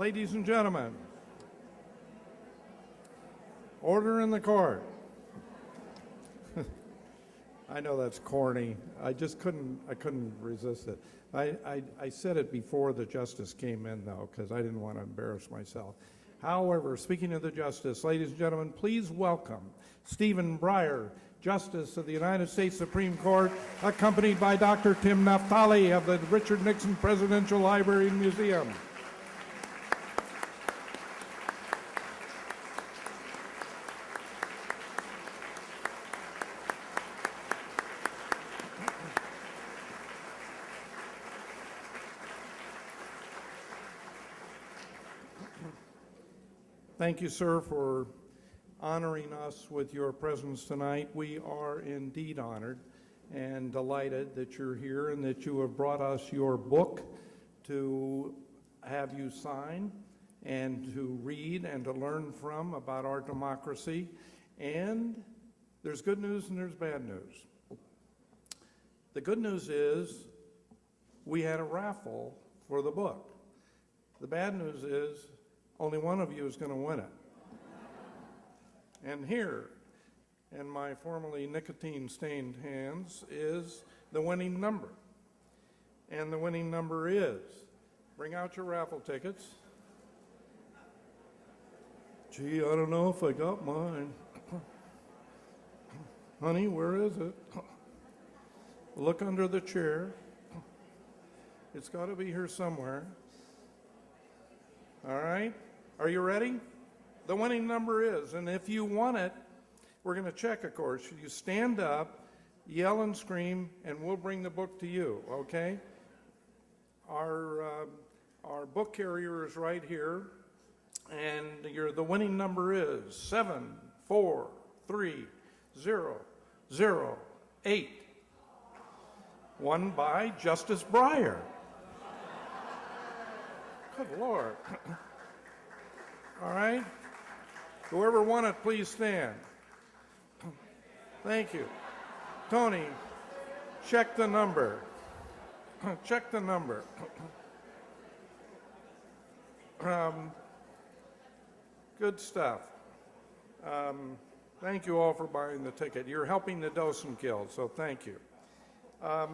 Ladies and gentlemen, order in the court. I know that's corny. I couldn't resist it. I said it before the justice came in, though, because I didn't want to embarrass myself. However, speaking of the justice, ladies and gentlemen, please welcome Stephen Breyer, Justice of the United States Supreme Court, accompanied by Dr. Tim Naftali of the Richard Nixon Presidential Library and Museum. Thank you, sir, for honoring us with your presence tonight. We are indeed honored and delighted that you're here and that you have brought us your book to have you sign and to read and to learn from about our democracy. And there's good news and there's bad news. The good news is we had a raffle for the book. The bad news is only one of you is going to win it. And here, in my formerly nicotine-stained hands, is the winning number. And the winning number is, bring out your raffle tickets. Gee, I don't know if I got mine. Honey, where is it? Look under the chair. It's got to be here somewhere. All right? Are you ready? The winning number is, and if you want it, we're going to check, of course. You stand up, yell and scream, and we'll bring the book to you, okay? Our book carrier is right here, and the winning number is 743-008. Won by Justice Breyer. Good Lord. All right? Whoever won it, please stand. Thank you. Tony, check the number. Check the number. Good stuff. Thank you all for buying the ticket. You're helping the Dawson Guild, so thank you. I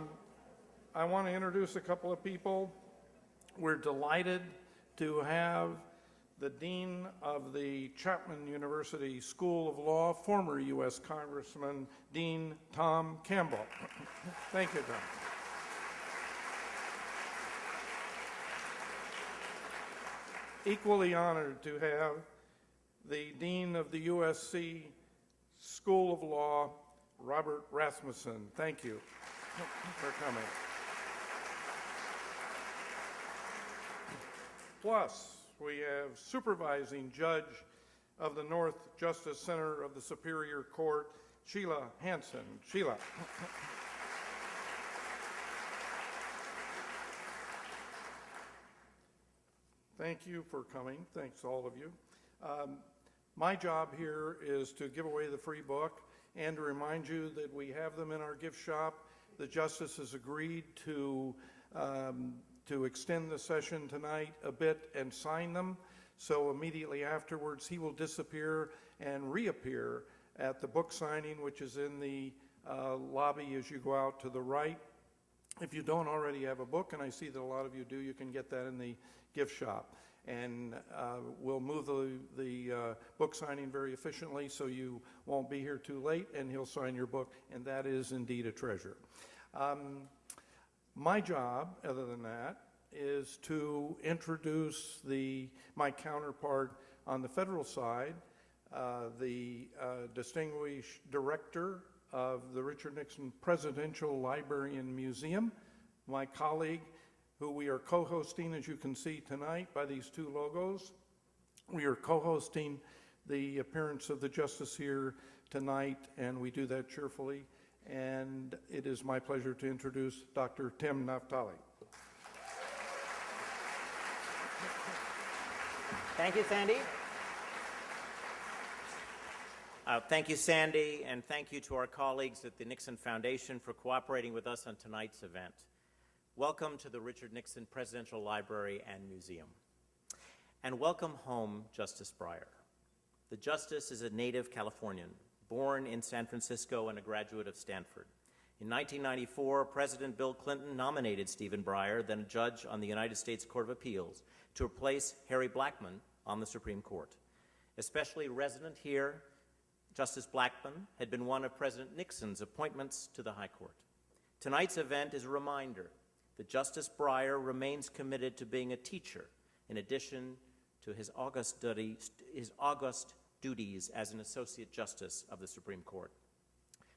want to introduce a couple of people. We're delighted to have the Dean of the Chapman University School of Law, former U.S. Congressman, Dean Tom Campbell. Thank you, Tom. Equally honored to have the Dean of the USC School of Law, Robert Rasmussen. Thank you for coming. Plus, we have supervising judge of the North Justice Center of the Superior Court, Sheila Hansen. Sheila. Thank you for coming. Thanks, all of you. My job here is to give away the free book and to remind you that we have them in our gift shop. The justice has agreed to extend the session tonight a bit and sign them. So immediately afterwards, he will disappear and reappear at the book signing, which is in the lobby as you go out to the right. If you don't already have a book, and I see that a lot of you do, you can get that in the gift shop. And we'll move the book signing very efficiently so you won't be here too late, and he'll sign your book, and that is indeed a treasure. My job, other than that, is to introduce my counterpart on the federal side, the distinguished director of the Richard Nixon Presidential Library and Museum, my colleague, who we are co-hosting, as you can see tonight by these two logos. We are co-hosting the appearance of the justice here tonight, and we do that cheerfully. And it is my pleasure to introduce Dr. Tim Naftali. Thank you, Sandy. Thank you, Sandy, and thank you to our colleagues at the Nixon Foundation for cooperating with us on tonight's event. Welcome to the Richard Nixon Presidential Library and Museum. And welcome home, Justice Breyer. The Justice is a native Californian, born in San Francisco and a graduate of Stanford. In 1994, President Bill Clinton nominated Stephen Breyer, then a judge on the United States Court of Appeals, to replace Harry Blackmun on the Supreme Court. Especially resident here, Justice Blackmun had been one of President Nixon's appointments to the High Court. Tonight's event is a reminder that Justice Breyer remains committed to being a teacher, in addition to his august duties as an Associate Justice of the Supreme Court.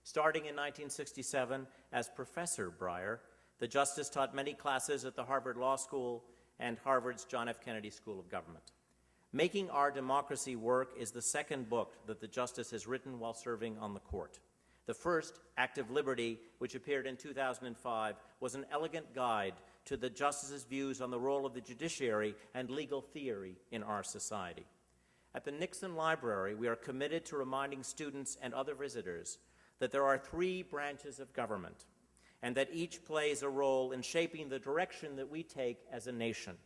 Starting in 1967 as Professor Breyer, the Justice taught many classes at the Harvard Law School and Harvard's John F. Kennedy School of Government. Making Our Democracy Work is the second book that the Justice has written while serving on the court. The first, Active Liberty, which appeared in 2005, was an elegant guide to the Justice's views on the role of the judiciary and legal theory in our society. At the Nixon Library, we are committed to reminding students and other visitors that there are three branches of government, and that each plays a role in shaping the direction that we take as a nation.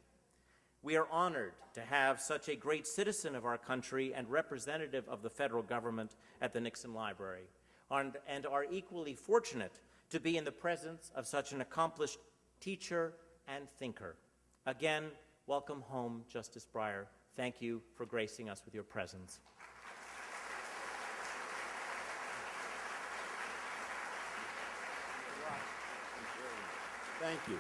We are honored to have such a great citizen of our country and representative of the federal government at the Nixon Library, and are equally fortunate to be in the presence of such an accomplished teacher and thinker. Again, welcome home, Justice Breyer. Thank you for gracing us with your presence. Thank you.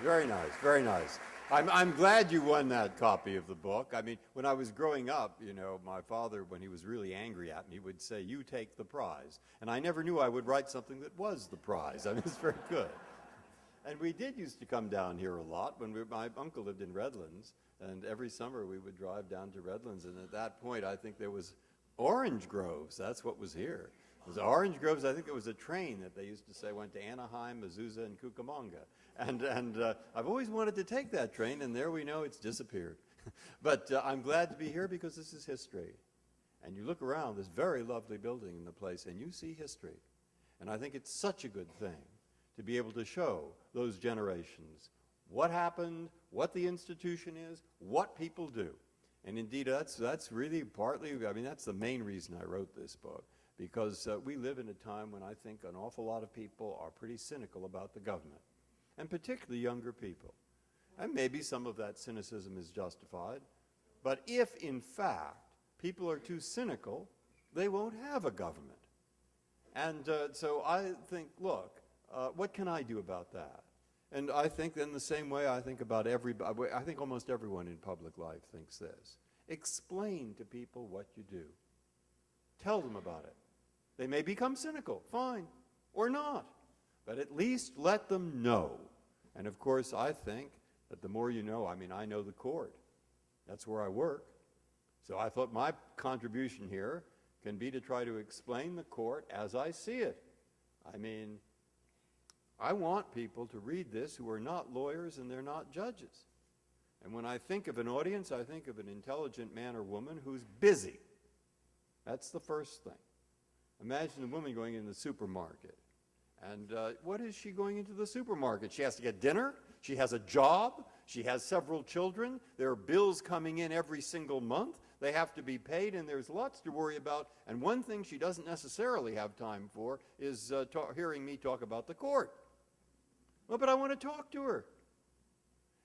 Very nice, very nice. I'm glad you won that copy of the book. I mean, when I was growing up, you know, my father, when he was really angry at me, would say, "You take the prize." And I never knew I would write something that was the prize. I mean, it's very good. And we did used to come down here a lot when my uncle lived in Redlands, and every summer we would drive down to Redlands, and at that point I think there was orange groves. That's what was here. It was orange groves. I think there was a train that they used to say went to Anaheim, Azusa, and Cucamonga. And I've always wanted to take that train, and there we know it's disappeared. But I'm glad to be here because this is history. And you look around this very lovely building in the place, and you see history. And I think it's such a good thing to be able to show those generations what happened, what the institution is, what people do. And indeed, that's really partly, I mean, that's the main reason I wrote this book, because we live in a time when I think an awful lot of people are pretty cynical about the government, and particularly younger people. And maybe some of that cynicism is justified, but if, in fact, people are too cynical, they won't have a government. And so I think, look, what can I do about that? And I think in the same way I think about I think almost everyone in public life thinks this. Explain to people what you do. Tell them about it. They may become cynical, fine, or not, but at least let them know. And of course, I think that the more you know, I mean, I know the court. That's where I work. So I thought my contribution here can be to try to explain the court as I see it. I mean, I want people to read this who are not lawyers and they're not judges. And when I think of an audience, I think of an intelligent man or woman who's busy. That's the first thing. Imagine a woman going in the supermarket. And what is she going into the supermarket? She has to get dinner. She has a job. She has several children. There are bills coming in every single month. They have to be paid, and there's lots to worry about. And one thing she doesn't necessarily have time for is hearing me talk about the court. Well, but I want to talk to her.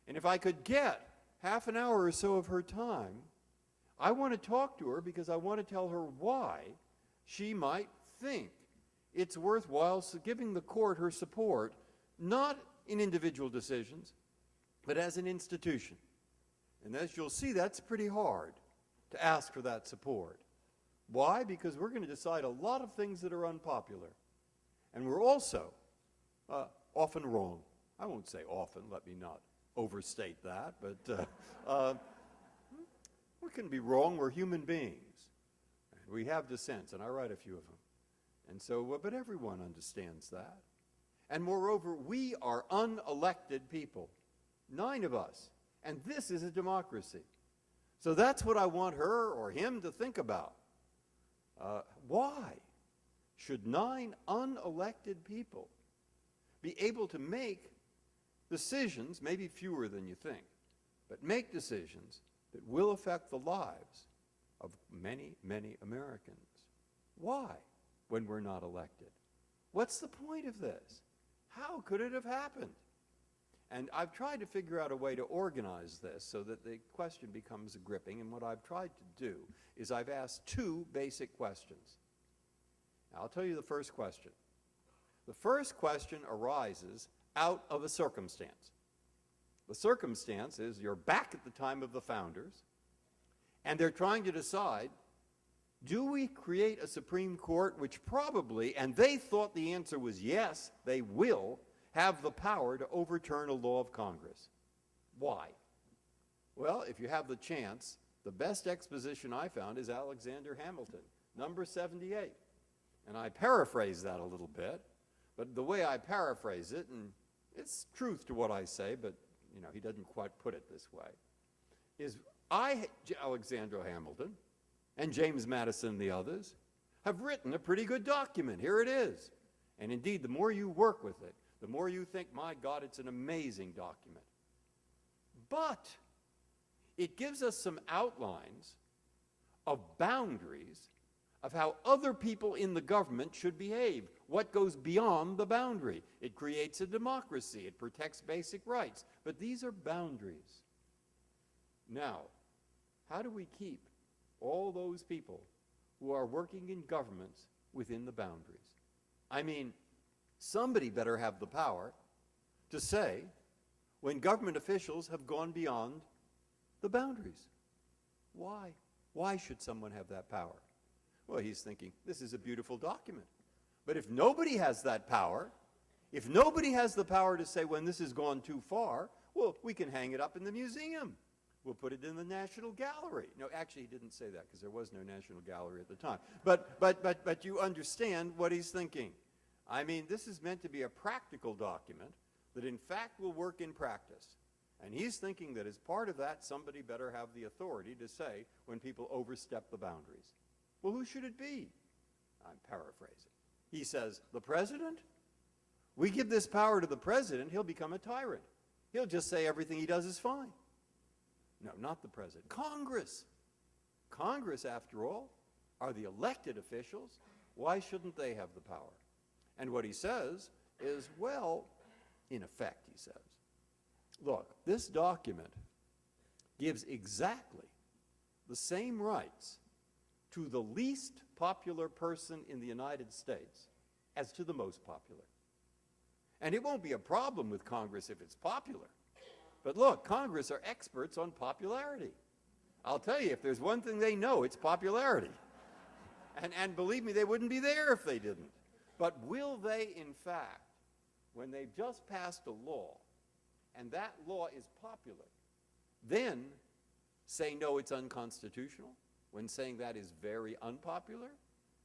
And if I could get half an hour or so of her time, I want to talk to her because I want to tell her why she might think it's worthwhile giving the court her support, not in individual decisions, but as an institution. And as you'll see, that's pretty hard to ask for that support. Why? Because we're going to decide a lot of things that are unpopular. And we're also often wrong. I won't say often, let me not overstate that, but we can be wrong. We're human beings. We have dissents, and I write a few of them. And so, but everyone understands that. And moreover, we are unelected people, 9 of us, and this is a democracy. So that's what I want her or him to think about. Why should 9 unelected people be able to make decisions, maybe fewer than you think, but make decisions that will affect the lives of many, many Americans. Why, when we're not elected? What's the point of this? How could it have happened? And I've tried to figure out a way to organize this so that the question becomes gripping, and what I've tried to do is I've asked two basic questions. Now, I'll tell you the first question. The first question arises out of a circumstance. The circumstance is you're back at the time of the founders, and they're trying to decide, do we create a Supreme Court which probably, and they thought the answer was yes, they will, have the power to overturn a law of Congress. Why? Well, if you have the chance, the best exposition I found is Alexander Hamilton, number 78. And I paraphrase that a little bit, but the way I paraphrase it, and it's truth to what I say, but he doesn't quite put it this way, is Alexander Hamilton, and James Madison and the others, have written a pretty good document. Here it is. And indeed, the more you work with it, the more you think, my God, it's an amazing document. But it gives us some outlines of boundaries of how other people in the government should behave, what goes beyond the boundary. It creates a democracy. It protects basic rights. But these are boundaries. Now, how do we keep all those people who are working in governments within the boundaries? I mean, somebody better have the power to say when government officials have gone beyond the boundaries. Why? Why should someone have that power? Well, he's thinking, this is a beautiful document. But if nobody has that power, if nobody has the power to say when this has gone too far, well, we can hang it up in the museum. We'll put it in the National Gallery. No, actually, he didn't say that because there was no National Gallery at the time. But you understand what he's thinking. I mean, this is meant to be a practical document that in fact will work in practice. And he's thinking that as part of that, somebody better have the authority to say when people overstep the boundaries. Well, who should it be? I'm paraphrasing. He says, the president? We give this power to the president, he'll become a tyrant. He'll just say everything he does is fine. No, not the president. Congress. Congress, after all, are the elected officials. Why shouldn't they have the power? And what he says is, well, in effect, he says, look, this document gives exactly the same rights to the least popular person in the United States as to the most popular. And it won't be a problem with Congress if it's popular. But look, Congress are experts on popularity. I'll tell you, if there's one thing they know, it's popularity. And believe me, they wouldn't be there if they didn't. But will they, in fact, when they've just passed a law, and that law is popular, then say, no, it's unconstitutional, when saying that is very unpopular?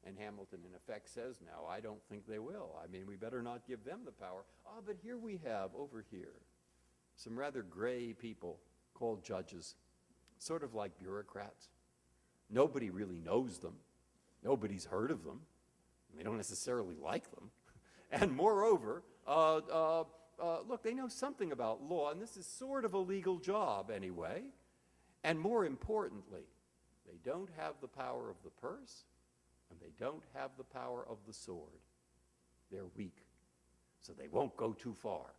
And Hamilton, in effect, says, no, I don't think they will. I mean, we better not give them the power. Oh, but here we have, over here, some rather gray people called judges, sort of like bureaucrats. Nobody really knows them. Nobody's heard of them. They don't necessarily like them. And moreover, look, they know something about law, and this is sort of a legal job anyway. And more importantly, they don't have the power of the purse, and they don't have the power of the sword. They're weak, so they won't go too far.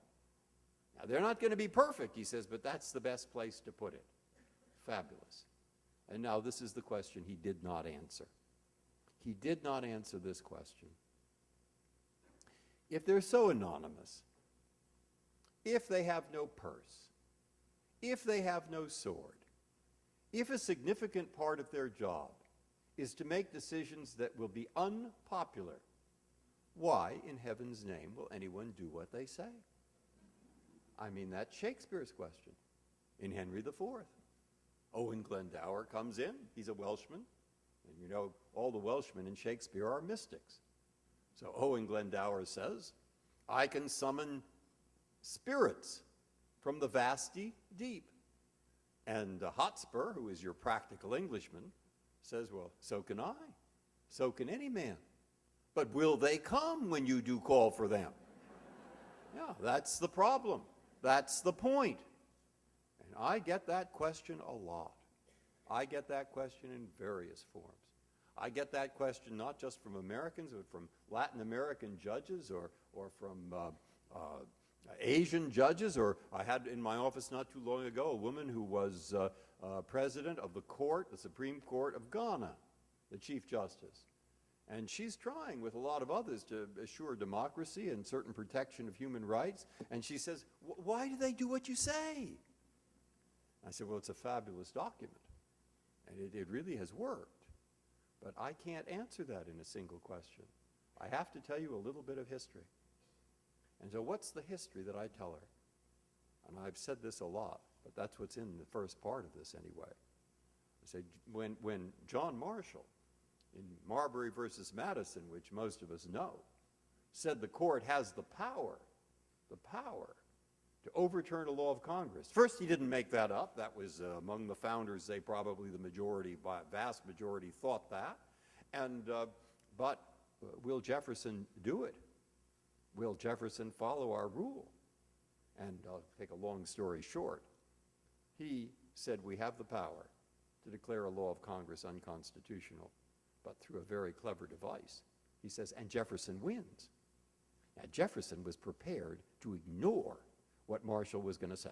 Now, they're not going to be perfect, he says, but that's the best place to put it. Fabulous. And now this is the question he did not answer. He did not answer this question. If they're so anonymous, if they have no purse, if they have no sword, if a significant part of their job is to make decisions that will be unpopular, why in heaven's name will anyone do what they say? I mean, that's Shakespeare's question in Henry IV. Owen Glendower comes in. He's a Welshman. And you know, all the Welshmen in Shakespeare are mystics. So Owen Glendower says, I can summon spirits from the vasty deep. And Hotspur, who is your practical Englishman, says, well, so can I. So can any man. But will they come when you do call for them? Yeah, that's the problem. That's the point. And I get that question a lot. I get that question in various forms. I get that question not just from Americans, but from Latin American judges or from Asian judges, or I had in my office not too long ago a woman who was president of the Supreme Court of Ghana, the Chief Justice. And she's trying with a lot of others to assure democracy and certain protection of human rights. And she says, why do they do what you say? I said, well, it's a fabulous document. And it really has worked. But I can't answer that in a single question. I have to tell you a little bit of history. And so what's the history that I tell her? And I've said this a lot, but that's what's in the first part of this anyway. I say, when John Marshall, in Marbury versus Madison, which most of us know, said the court has the power to overturn a law of Congress. First, he didn't make that up. That was among the founders, they probably vast majority thought that. But will Jefferson do it? Will Jefferson follow our rule? And I'll take a long story short. He said we have the power to declare a law of Congress unconstitutional, but through a very clever device. He says, and Jefferson wins. Now, Jefferson was prepared to ignore what Marshall was going to say.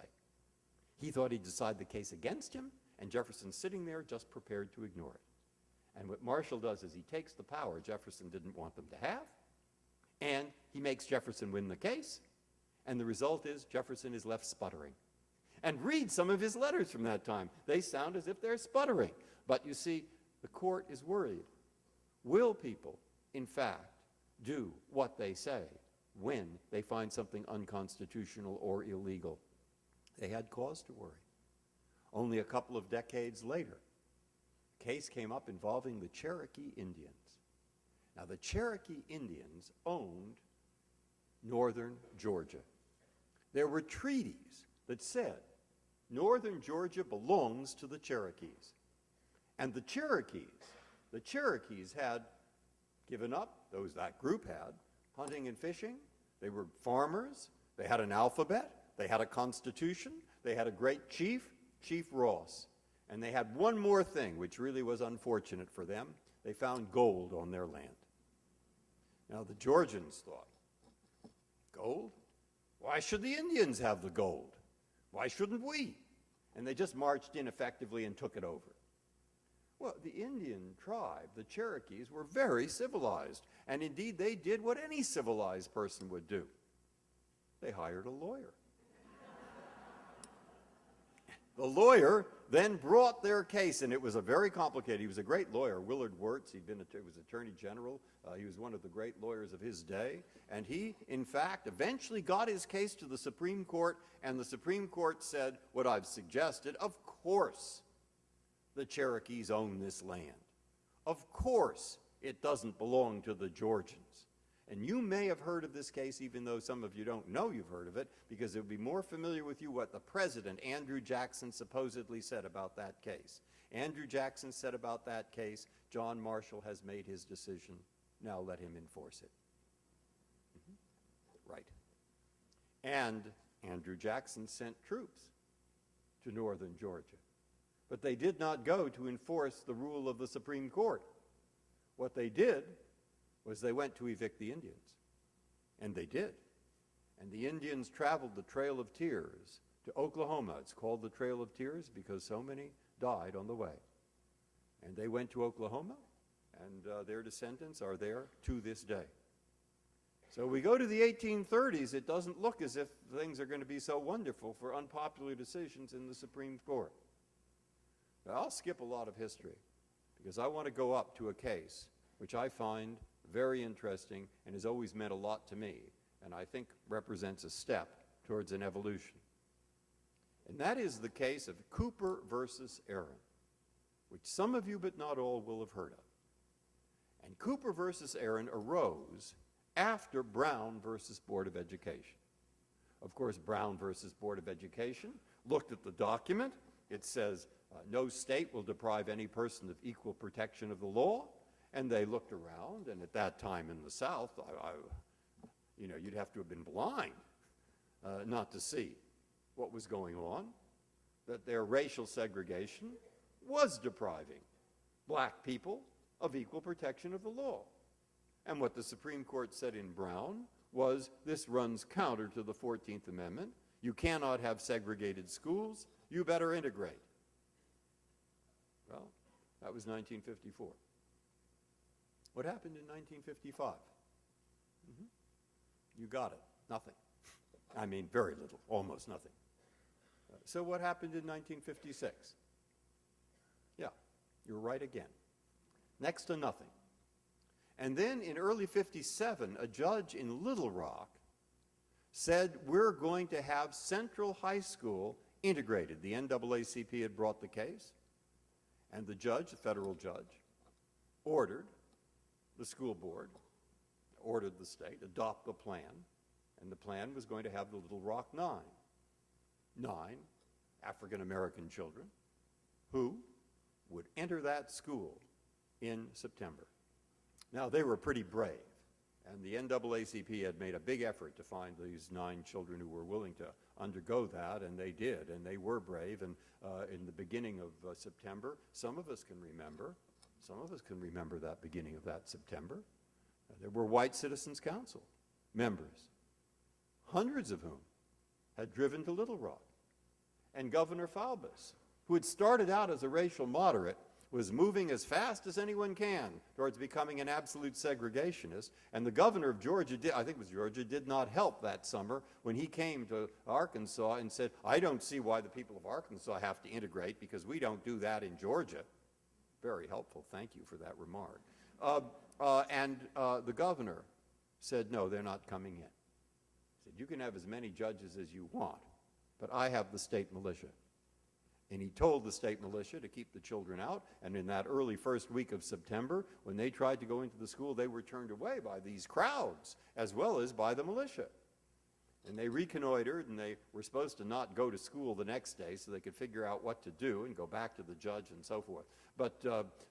He thought he'd decide the case against him, and Jefferson's sitting there just prepared to ignore it. And what Marshall does is he takes the power Jefferson didn't want them to have, and he makes Jefferson win the case, and the result is Jefferson is left sputtering. And read some of his letters from that time. They sound as if they're sputtering. But you see, the court is worried. Will people, in fact, do what they say when they find something unconstitutional or illegal? They had cause to worry. Only a couple of decades later, a case came up involving the Cherokee Indians. Now, the Cherokee Indians owned northern Georgia. There were treaties that said northern Georgia belongs to the Cherokees. And the Cherokees had given up, that group had, hunting and fishing. They were farmers. They had an alphabet. They had a constitution. They had a great chief, Chief Ross. And they had one more thing, which really was unfortunate for them. They found gold on their land. Now, the Georgians thought, gold? Why should the Indians have the gold? Why shouldn't we? And they just marched in effectively and took it over. Well, the Indian tribe, the Cherokees, were very civilized. And indeed, they did what any civilized person would do. They hired a lawyer. The lawyer then brought their case, and it was a very complicated. He was a great lawyer, Willard Wirtz. He was Attorney General. He was one of the great lawyers of his day. And he, in fact, eventually got his case to the Supreme Court, and the Supreme Court said what I've suggested. Of course, the Cherokees own this land. Of course, it doesn't belong to the Georgians. And you may have heard of this case, even though some of you don't know you've heard of it, because it would be more familiar with you what the president, Andrew Jackson, supposedly said about that case. Andrew Jackson said about that case, John Marshall has made his decision. Now let him enforce it. Right. And Andrew Jackson sent troops to northern Georgia. But they did not go to enforce the rule of the Supreme Court. What they did was they went to evict the Indians. And they did. And the Indians traveled the Trail of Tears to Oklahoma. It's called the Trail of Tears because so many died on the way. And they went to Oklahoma, and their descendants are there to this day. So we go to the 1830s, it doesn't look as if things are going to be so wonderful for unpopular decisions in the Supreme Court. But I'll skip a lot of history because I want to go up to a case which I find very interesting and has always meant a lot to me, and I think represents a step towards an evolution. And that is the case of Cooper versus Aaron, which some of you but not all will have heard of. And Cooper versus Aaron arose after Brown versus Board of Education. Of course, Brown versus Board of Education looked at the document. It says, no state will deprive any person of equal protection of the law. And they looked around, and at that time in the South, you'd have to have been blind not to see what was going on, that their racial segregation was depriving black people of equal protection of the law. And what the Supreme Court said in Brown was, this runs counter to the 14th Amendment. You cannot have segregated schools. You better integrate. Well, that was 1954. What happened in 1955? You got it. Nothing. I mean, very little, almost nothing. So what happened in 1956? Yeah, you're right again. Next to nothing. And then in early 57, a judge in Little Rock said, we're going to have Central High School integrated. The NAACP had brought the case, and the judge, the federal judge, ordered the school board, ordered the state, adopt the plan, and the plan was going to have the Little Rock nine African-American children who would enter that school in September. Now, they were pretty brave, and the NAACP had made a big effort to find these 9 children who were willing to undergo that, and they did, and they were brave. And in the beginning of September, some of us can remember that beginning of that September. There were White Citizens Council members, hundreds of whom had driven to Little Rock. And Governor Faubus, who had started out as a racial moderate, was moving as fast as anyone can towards becoming an absolute segregationist. And the governor of Georgia, did not help that summer when he came to Arkansas and said, I don't see why the people of Arkansas have to integrate because we don't do that in Georgia. Very helpful. Thank you for that remark. The governor said, no, they're not coming in. He said, you can have as many judges as you want, but I have the state militia. And he told the state militia to keep the children out, and in that early first week of September, when they tried to go into the school, they were turned away by these crowds, as well as by the militia. And they reconnoitered, and they were supposed to not go to school the next day so they could figure out what to do and go back to the judge and so forth. But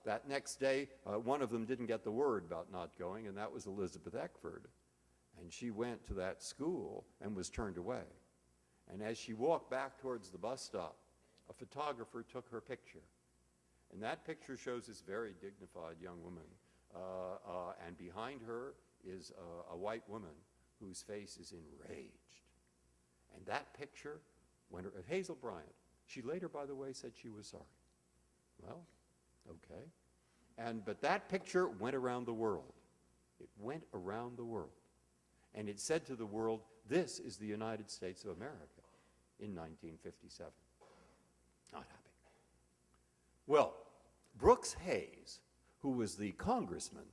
that next day, one of them didn't get the word about not going, and that was Elizabeth Eckford. And she went to that school and was turned away. And as she walked back towards the bus stop, a photographer took her picture. And that picture shows this very dignified young woman. And behind her is a white woman whose face is enraged. And that picture, Hazel Bryant, she later, by the way, said she was sorry. Well, okay. But that picture went around the world. It went around the world. And it said to the world, this is the United States of America in 1957. Not happy. Well, Brooks Hayes, who was the congressman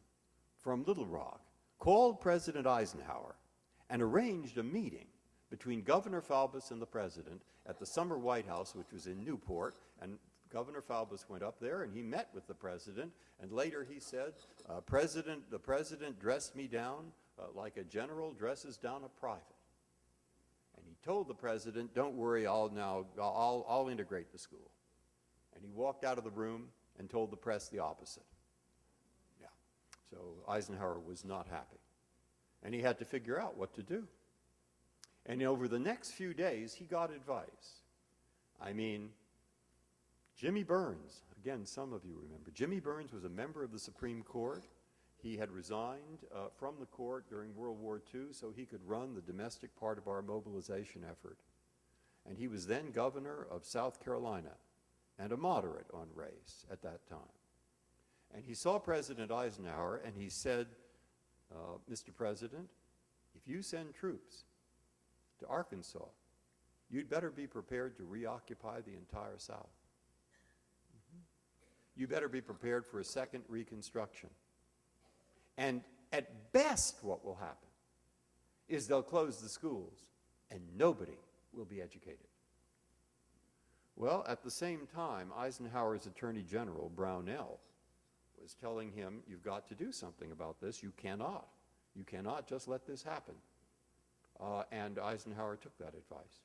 from Little Rock, called President Eisenhower and arranged a meeting between Governor Faubus and the president at the summer White House, which was in Newport. And Governor Faubus went up there and he met with the president. And later he said, the president dressed me down like a general dresses down a private. And he told the president, don't worry, I'll integrate the school. And he walked out of the room and told the press the opposite. Yeah. So Eisenhower was not happy. And he had to figure out what to do. And over the next few days, he got advice. I mean, Jimmy Burns, again, some of you remember. Jimmy Burns was a member of the Supreme Court. He had resigned from the court during World War II so he could run the domestic part of our mobilization effort. And he was then governor of South Carolina and a moderate on race at that time. And he saw President Eisenhower and he said, Mr. President, if you send troops to Arkansas, you'd better be prepared to reoccupy the entire South. You better be prepared for a second Reconstruction. And at best what will happen is they'll close the schools and nobody will be educated. Well, at the same time, Eisenhower's Attorney General, Brownell, was telling him, you've got to do something about this. You cannot. You cannot just let this happen. And Eisenhower took that advice.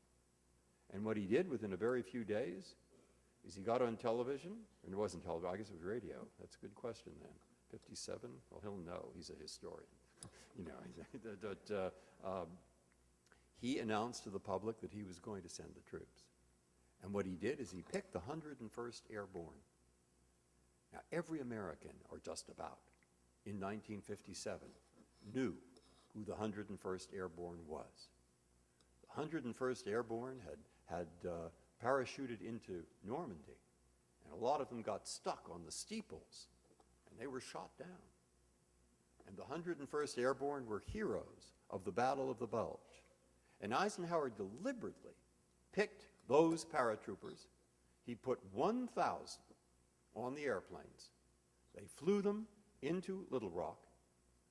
And what he did within a very few days is he got on television, and it wasn't television, I guess it was radio. That's a good question then. 57? Well, he'll know. He's a historian. He announced to the public that he was going to send the troops. And what he did is he picked the 101st Airborne, Now, every American, or just about, in 1957 knew who the 101st Airborne was. The 101st Airborne had parachuted into Normandy, and a lot of them got stuck on the steeples, and they were shot down. And the 101st Airborne were heroes of the Battle of the Bulge. And Eisenhower deliberately picked those paratroopers. He put 1,000 on the airplanes. They flew them into Little Rock,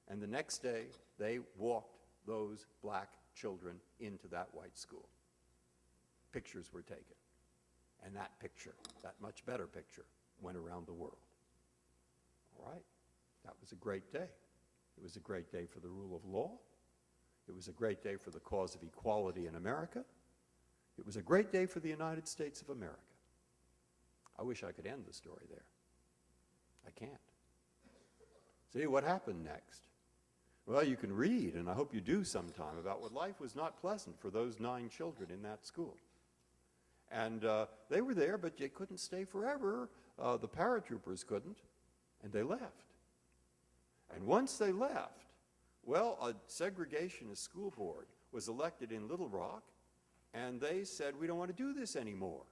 and the next day they walked those black children into that white school. Pictures were taken. And that picture, that much better picture, went around the world. All right? That was a great day. It was a great day for the rule of law. It was a great day for the cause of equality in America. It was a great day for the United States of America. I wish I could end the story there. I can't. See, what happened next? Well, you can read, and I hope you do sometime, about what life was not pleasant for those 9 children in that school. And they were there, but they couldn't stay forever. The paratroopers couldn't, and they left. And once they left, well, a segregationist school board was elected in Little Rock, and they said, we don't want to do this anymore.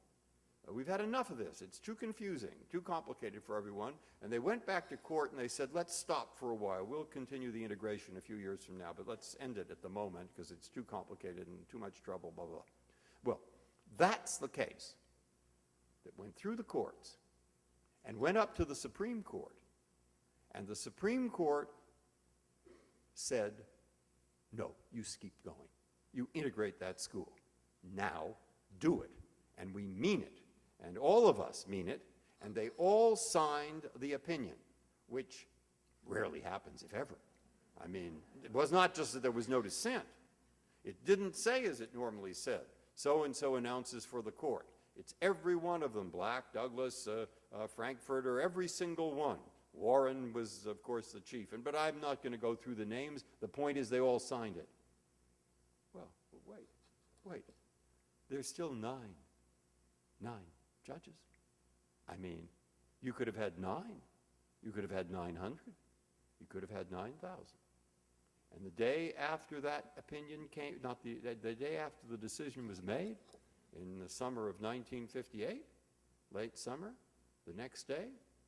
We've had enough of this. It's too confusing, too complicated for everyone. And they went back to court and they said, let's stop for a while. We'll continue the integration a few years from now, but let's end it at the moment because it's too complicated and too much trouble, blah, blah. Well, that's the case that went through the courts and went up to the Supreme Court. And the Supreme Court said, no, you keep going. You integrate that school. Now, do it. And we mean it. And all of us mean it. And they all signed the opinion, which rarely happens, if ever. I mean, it was not just that there was no dissent. It didn't say, as it normally said, so-and-so announces for the court. It's every one of them, Black, Douglas, Frankfurter, every single one. Warren was, of course, the chief. But I'm not going to go through the names. The point is they all signed it. Well, wait. There's still 9 judges. I mean, you could have had 9. You could have had 900. You could have had 9,000. And the day after that opinion came, not the day after the decision was made, in the summer of 1958, late summer, the next day,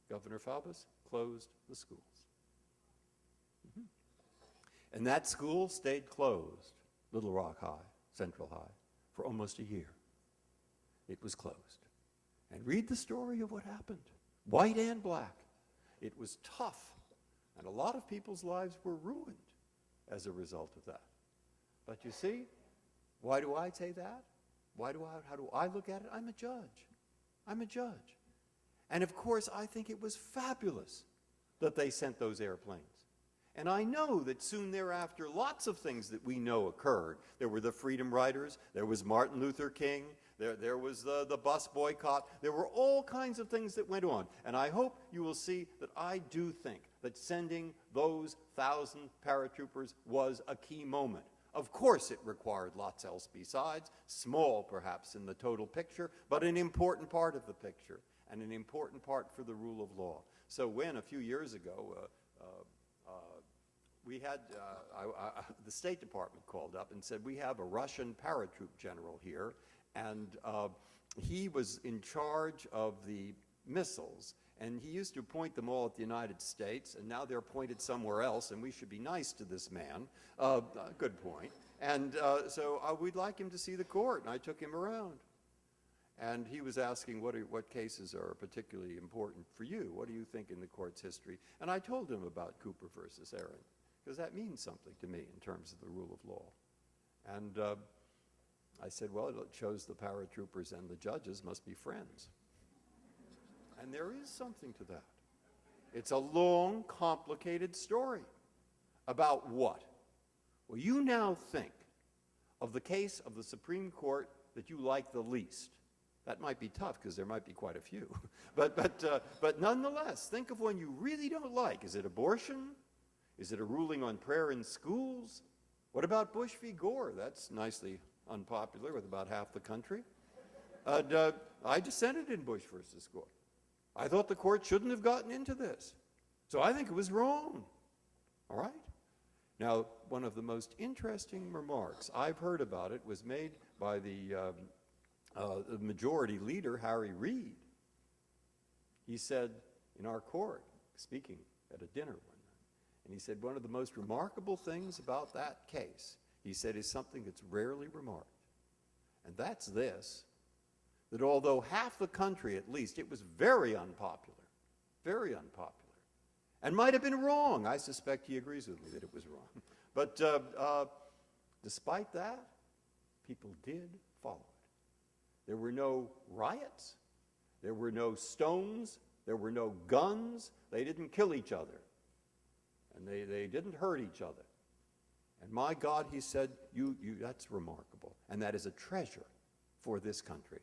Governor Faubus closed the schools. And that school stayed closed, Little Rock High, Central High, for almost a year. It was closed. And read the story of what happened, white and black. It was tough, and a lot of people's lives were ruined as a result of that. But you see, why do I say that? How do I look at it? I'm a judge. And of course, I think it was fabulous that they sent those airplanes. And I know that soon thereafter, lots of things that we know occurred. There were the Freedom Riders, there was Martin Luther King, there was the bus boycott. There were all kinds of things that went on. And I hope you will see that I do think that sending those 1,000 paratroopers was a key moment. Of course it required lots else besides, small perhaps in the total picture, but an important part of the picture and an important part for the rule of law. So when a few years ago we had, the State Department called up and said, we have a Russian paratroop general here, and he was in charge of the missiles, and he used to point them all at the United States, and now they're pointed somewhere else, and we should be nice to this man. Good point. And so we'd like him to see the court, and I took him around. And he was asking what cases are particularly important for you. What do you think in the court's history? And I told him about Cooper versus Aaron, because that means something to me in terms of the rule of law. And I said, well, it shows the paratroopers and the judges must be friends. And there is something to that. It's a long, complicated story. About what? Well, you now think of the case of the Supreme Court that you like the least. That might be tough because there might be quite a few. But nonetheless, think of one you really don't like. Is it abortion? Is it a ruling on prayer in schools? What about Bush v. Gore? That's nicely unpopular with about half the country. I dissented in Bush versus Gore. I thought the court shouldn't have gotten into this. So I think it was wrong. All right? Now, one of the most interesting remarks I've heard about it was made by the majority leader, Harry Reid. He said in our court, speaking at a dinner one night, and he said one of the most remarkable things about that case, he said, is something that's rarely remarked. And that's this, that although half the country, at least, it was very unpopular, and might have been wrong. I suspect he agrees with me that it was wrong. But despite that, people did follow it. There were no riots. There were no stones. There were no guns. They didn't kill each other. And they didn't hurt each other. And my God, he said, that's remarkable. And that is a treasure for this country.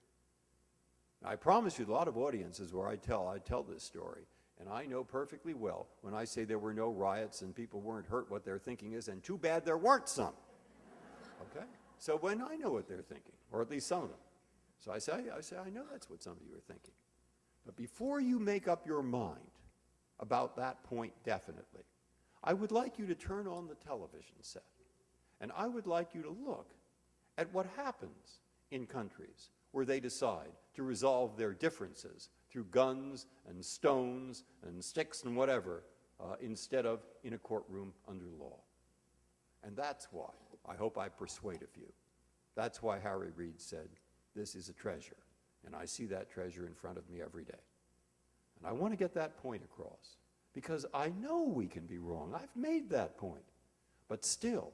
Now, I promise you, a lot of audiences where I tell this story, and I know perfectly well when I say there were no riots and people weren't hurt, what their thinking is, and too bad there weren't some. Okay? So when I know what they're thinking, or at least some of them. So I say, I know that's what some of you are thinking. But before you make up your mind about that point definitely, I would like you to turn on the television set. And I would like you to look at what happens in countries where they decide to resolve their differences through guns and stones and sticks and whatever, instead of in a courtroom under law. And that's why I hope I persuade a few. That's why Harry Reid said, this is a treasure. And I see that treasure in front of me every day. And I want to get that point across, because I know we can be wrong. I've made that point. But still,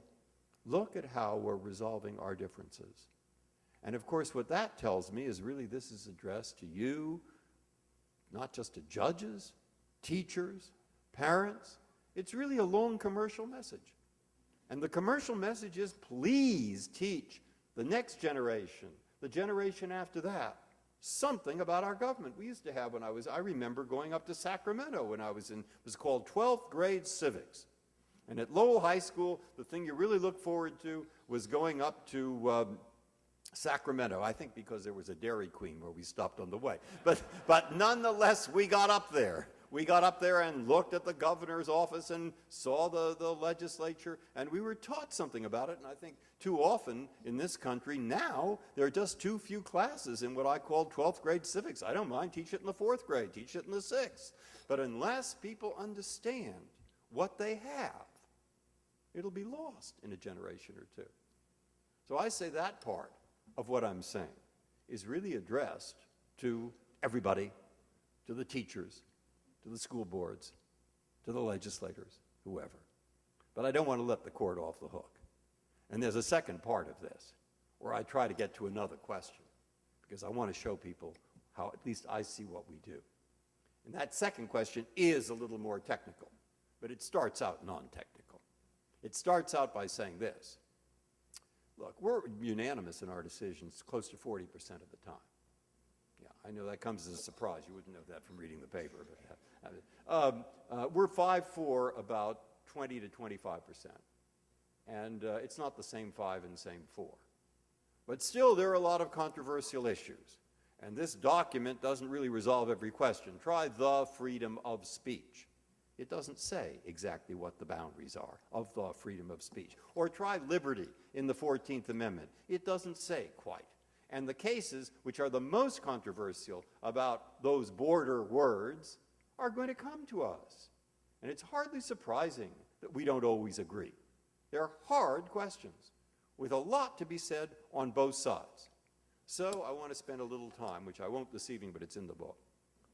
look at how we're resolving our differences. And of course, what that tells me is really this is addressed to you, not just to judges, teachers, parents. It's really a long commercial message. And the commercial message is, please teach the next generation, the generation after that, something about our government. We used to have I remember going up to Sacramento when I was in, it was called 12th grade civics. And at Lowell High School, the thing you really looked forward to was going up to Sacramento, I think because there was a Dairy Queen where we stopped on the way. But nonetheless, we got up there. We got up there and looked at the governor's office and saw the legislature, and we were taught something about it. And I think too often in this country now, there are just too few classes in what I call 12th grade civics. I don't mind, teach it in the 4th grade, teach it in the 6th. But unless people understand what they have, it'll be lost in a generation or two. So I say that part of what I'm saying is really addressed to everybody, to the teachers, to the school boards, to the legislators, whoever. But I don't want to let the court off the hook. And there's a second part of this where I try to get to another question, because I want to show people how at least I see what we do. And that second question is a little more technical, but it starts out non-technical. It starts out by saying this. Look, we're unanimous in our decisions close to 40% of the time. Yeah, I know that comes as a surprise. You wouldn't know that from reading the paper. But we're 5-4 about 20 to 25%. And it's not the same 5 and same 4. But still, there are a lot of controversial issues. And this document doesn't really resolve every question. Try the freedom of speech. It doesn't say exactly what the boundaries are of the freedom of speech. Or try liberty in the 14th Amendment. It doesn't say quite. And the cases which are the most controversial about those border words are going to come to us. And it's hardly surprising that we don't always agree. They're hard questions with a lot to be said on both sides. So I want to spend a little time, which I won't this evening, but it's in the book,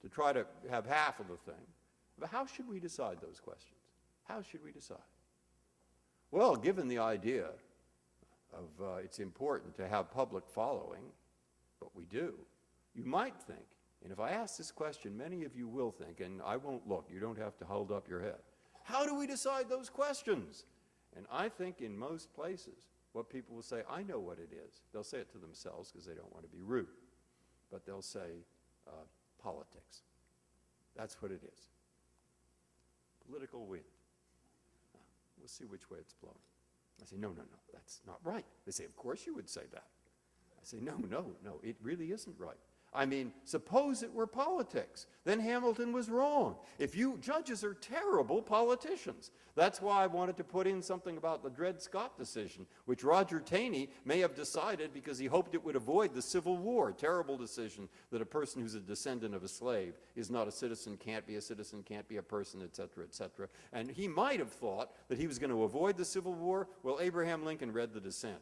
to try to have half of the thing. But how should we decide those questions? How should we decide? Well, given the idea of it's important to have public following, but we do, you might think, and if I ask this question, many of you will think, and I won't look, you don't have to hold up your head. How do we decide those questions? And I think in most places, what people will say, I know what it is. They'll say it to themselves because they don't want to be rude. But they'll say politics. That's what it is. Political wind. We'll see which way it's blowing. I say, no, that's not right. They say, of course you would say that. I say, no, it really isn't right. I mean, suppose it were politics. Then Hamilton was wrong. Judges are terrible politicians. That's why I wanted to put in something about the Dred Scott decision, which Roger Taney may have decided because he hoped it would avoid the Civil War. Terrible decision that a person who's a descendant of a slave is not a citizen, can't be a person, etc., etc. And he might have thought that he was going to avoid the Civil War. Well, Abraham Lincoln read the dissent.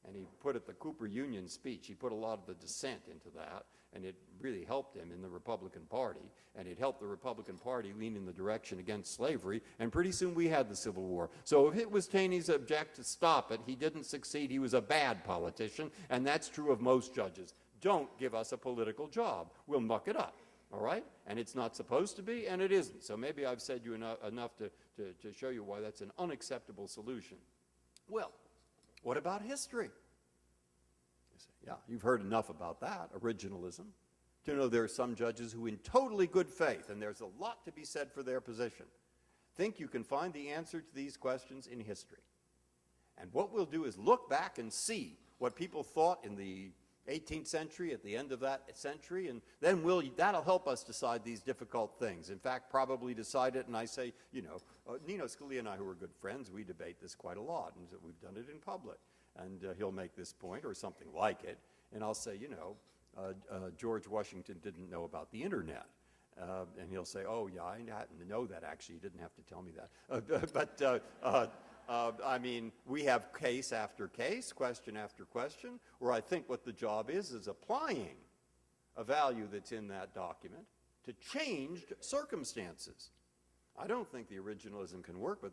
And he put at the Cooper Union speech, he put a lot of the dissent into that, and it really helped him in the Republican Party, and it helped the Republican Party lean in the direction against slavery, and pretty soon we had the Civil War. So if it was Taney's object to stop it, he didn't succeed, he was a bad politician, and that's true of most judges. Don't give us a political job. We'll muck it up, all right? And it's not supposed to be, and it isn't. So maybe I've said you enough to show you why that's an unacceptable solution. Well, what about history? You say, yeah, you've heard enough about that, originalism, to know there are some judges who in totally good faith, and there's a lot to be said for their position, think you can find the answer to these questions in history. And what we'll do is look back and see what people thought in the 18th century, at the end of that century, and then that'll help us decide these difficult things. In fact, probably decide it, and I say, Nino Scalia and I, who are good friends, we debate this quite a lot, and we've done it in public. And he'll make this point, or something like it, and I'll say, George Washington didn't know about the internet. And he'll say, oh, yeah, I hadn't to know that, actually. You didn't have to tell me that. I mean, we have case after case, question after question, where I think what the job is applying a value that's in that document to changed circumstances. I don't think the originalism can work, but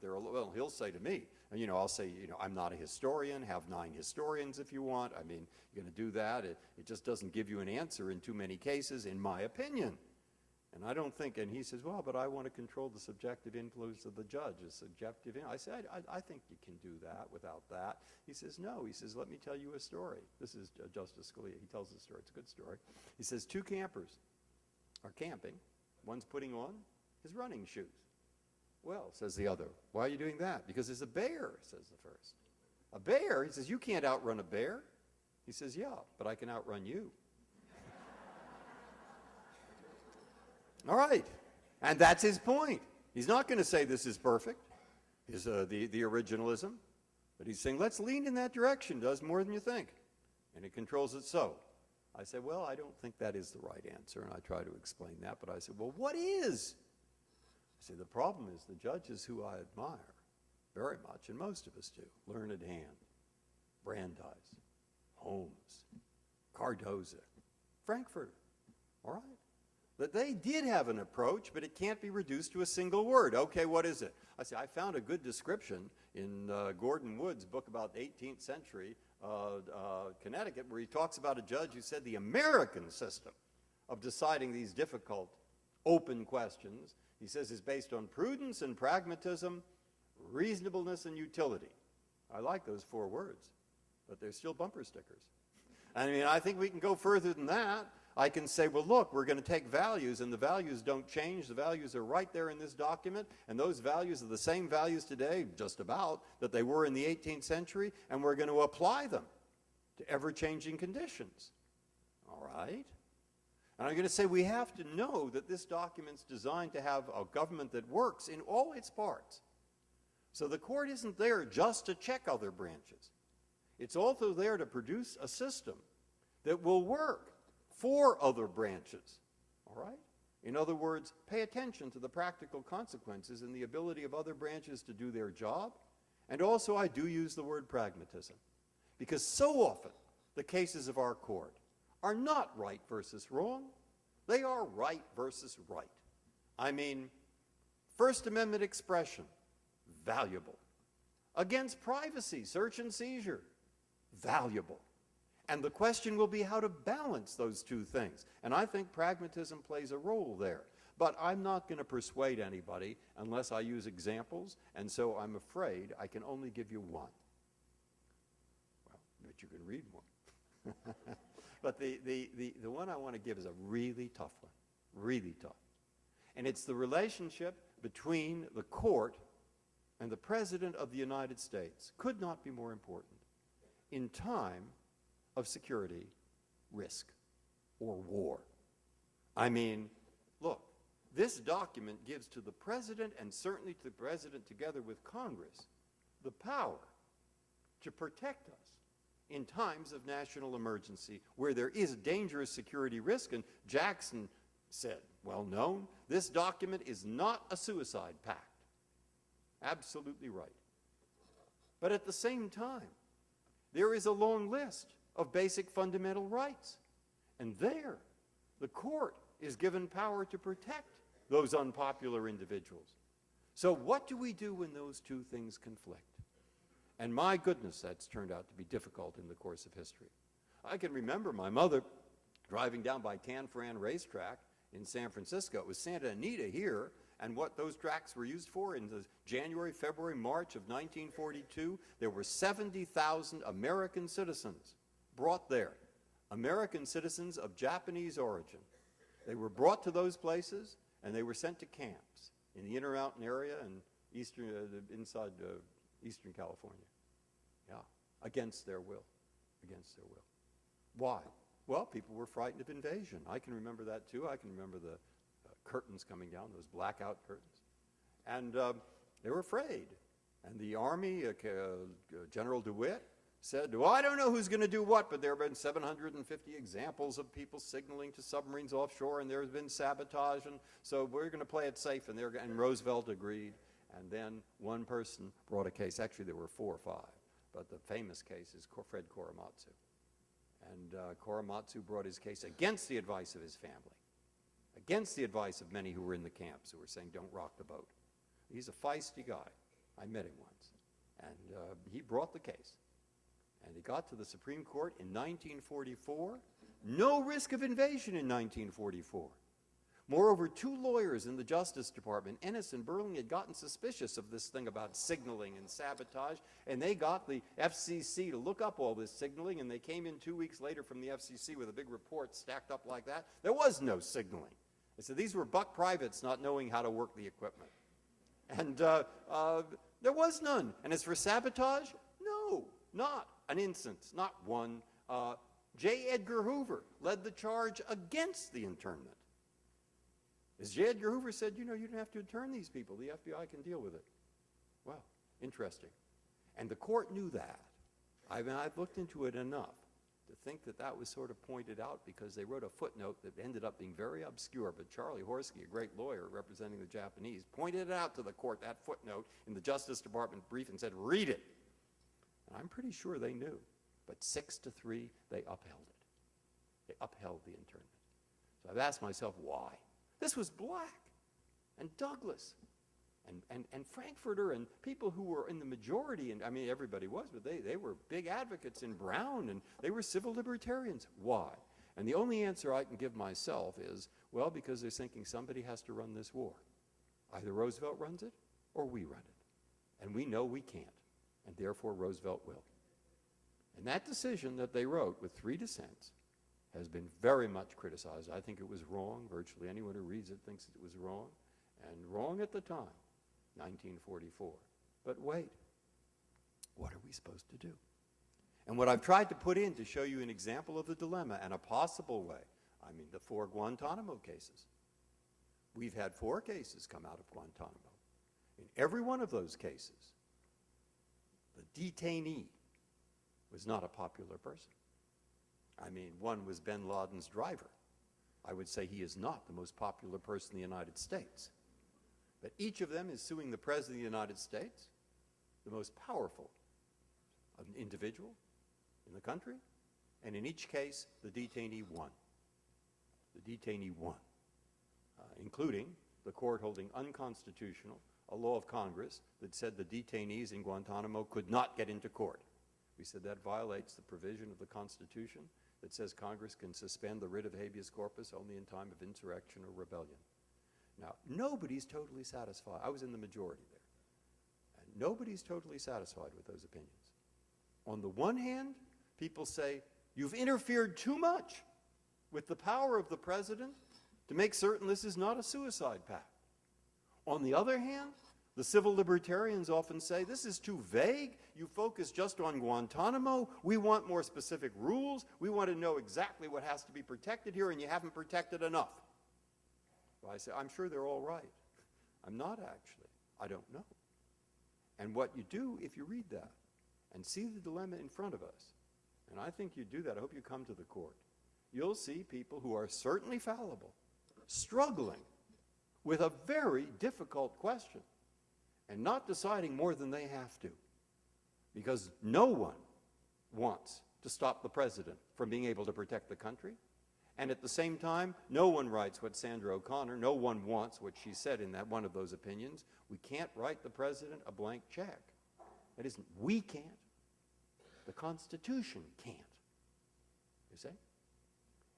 he'll say to me, and I'll say, I'm not a historian, have 9 historians if you want. I mean, you're going to do that. It just doesn't give you an answer in too many cases, in my opinion. And I don't think, and he says, well, but I want to control the subjective influence of the judge. I said, I think you can do that without that. He says, no. He says, let me tell you a story. This is Justice Scalia. He tells the story. It's a good story. He says, 2 campers are camping. One's putting on his running shoes. Well, says the other, why are you doing that? Because there's a bear, says the first. A bear? He says, you can't outrun a bear. He says, yeah, but I can outrun you. All right. And that's his point. He's not going to say this is perfect, the originalism, but he's saying, let's lean in that direction. It does more than you think. And it controls it so. I say, well, I don't think that is the right answer, and I try to explain that, but I said, well, what is? I say, the problem is the judges who I admire very much, and most of us do, Learned Hand, Brandeis, Holmes, Cardozo, Frankfurter, all right? That they did have an approach, but it can't be reduced to a single word. Okay, what is it? I say, I found a good description in Gordon Wood's book about 18th century Connecticut, where he talks about a judge who said the American system of deciding these difficult, open questions, he says, is based on prudence and pragmatism, reasonableness and utility. I like those 4 words, but they're still bumper stickers. I mean, I think we can go further than that. I can say, well, look, we're going to take values, and the values don't change. The values are right there in this document, and those values are the same values today, just about, that they were in the 18th century, and we're going to apply them to ever-changing conditions. All right? And I'm going to say we have to know that this document's designed to have a government that works in all its parts. So the court isn't there just to check other branches. It's also there to produce a system that will work for other branches, all right? In other words, pay attention to the practical consequences and the ability of other branches to do their job. And also, I do use the word pragmatism, because so often the cases of our court are not right versus wrong. They are right versus right. I mean, First Amendment expression, valuable. Against privacy, search and seizure, valuable. And the question will be how to balance those 2 things. And I think pragmatism plays a role there. But I'm not going to persuade anybody unless I use examples, and so I'm afraid I can only give you one. Well, but you can read one. But the one I want to give is a really tough one, really tough. And it's the relationship between the court and the President of the United States. Could not be more important in time of security risk or war. I mean, look, this document gives to the president, and certainly to the president together with Congress, the power to protect us in times of national emergency where there is a dangerous security risk. And Jackson said, well known, this document is not a suicide pact. Absolutely right. But at the same time, there is a long list of basic fundamental rights. And there, the court is given power to protect those unpopular individuals. So what do we do when those two things conflict? And my goodness, that's turned out to be difficult in the course of history. I can remember my mother driving down by Can Fran Racetrack in San Francisco. It was Santa Anita here, and what those tracks were used for in the January, February, March of 1942, there were 70,000 American citizens brought there, American citizens of Japanese origin. They were brought to those places, and they were sent to camps in the Intermountain area and inside Eastern California. Yeah, against their will, against their will. Why? Well, people were frightened of invasion. I can remember that too. I can remember the curtains coming down, those blackout curtains. And they were afraid. And the Army, General DeWitt, said, well, I don't know who's going to do what, but there have been 750 examples of people signaling to submarines offshore, and there's been sabotage, and so we're going to play it safe. And Roosevelt agreed. And then one person brought a case. Actually, there were 4 or 5, but the famous case is Fred Korematsu. And Korematsu brought his case against the advice of his family, against the advice of many who were in the camps who were saying, don't rock the boat. He's a feisty guy. I met him once. And he brought the case. And he got to the Supreme Court in 1944. No risk of invasion in 1944. Moreover, 2 lawyers in the Justice Department, Ennis and Burling, had gotten suspicious of this thing about signaling and sabotage, and they got the FCC to look up all this signaling, and they came in 2 weeks later from the FCC with a big report stacked up like that. There was no signaling. They said these were buck privates not knowing how to work the equipment. And there was none. And as for sabotage, no, not an instance, not one. J. Edgar Hoover led the charge against the internment. As J. Edgar Hoover said, you know, you don't have to intern these people. The FBI can deal with it. Well, interesting. And the court knew that. I've looked into it enough to think that that was sort of pointed out because they wrote a footnote that ended up being very obscure, but Charlie Horsky, a great lawyer representing the Japanese, pointed it out to the court, that footnote, in the Justice Department brief and said, read it. And I'm pretty sure they knew. But 6-3, they upheld it. They upheld the internment. So I've asked myself, why? This was Black and Douglas and Frankfurter and people who were in the majority, and I mean everybody was, but they were big advocates in Brown, and they were civil libertarians. Why? And the only answer I can give myself is, well, because they're thinking somebody has to run this war. Either Roosevelt runs it or we run it. And we know we can't, and therefore Roosevelt will. And that decision that they wrote with 3 dissents has been very much criticized. I think it was wrong. Virtually anyone who reads it thinks it was wrong, and wrong at the time, 1944. But wait, what are we supposed to do? And what I've tried to put in to show you an example of the dilemma and a possible way, I mean the 4 Guantanamo cases. We've had 4 cases come out of Guantanamo. In every one of those cases, the detainee was not a popular person. I mean, one was bin Laden's driver. I would say he is not the most popular person in the United States. But each of them is suing the President of the United States, the most powerful individual in the country, and in each case, the detainee won. The detainee won, including the court holding unconstitutional a law of Congress that said the detainees in Guantanamo could not get into court. We said that violates the provision of the Constitution that says Congress can suspend the writ of habeas corpus only in time of insurrection or rebellion. Now, nobody's totally satisfied. I was in the majority there. And nobody's totally satisfied with those opinions. On the one hand, people say, you've interfered too much with the power of the president to make certain this is not a suicide pact. On the other hand, The civil libertarians often say, this is too vague. You focus just on Guantanamo. We want more specific rules. We want to know exactly what has to be protected here, and you haven't protected enough. Well, I say, I'm sure they're all right. I'm not actually. I don't know. And what you do if you read that and see the dilemma in front of us, and I think you do that, I hope you come to the court, you'll see people who are certainly fallible, struggling with a very difficult question and not deciding more than they have to, because no one wants to stop the president from being able to protect the country. And at the same time, no one writes what Sandra O'Connor, no one wants what she said in that one of those opinions. We can't write the president a blank check. That isn't, we can't. The Constitution can't. You see?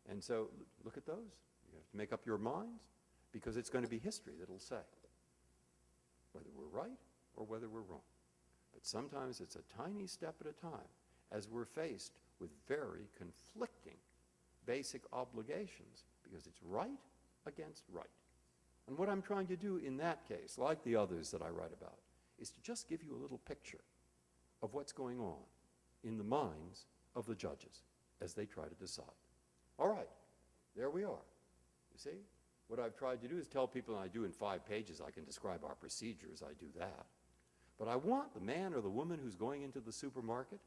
And so look at those. You have to make up your minds, because it's going to be history that'll say whether we're right or whether we're wrong. But sometimes it's a tiny step at a time as we're faced with very conflicting basic obligations, because it's right against right. And what I'm trying to do in that case, like the others that I write about, is to just give you a little picture of what's going on in the minds of the judges as they try to decide. All right, there we are. You see? What I've tried to do is tell people, and I do in 5 pages, I can describe our procedures, I do that. But I want the man or the woman who's going into the supermarket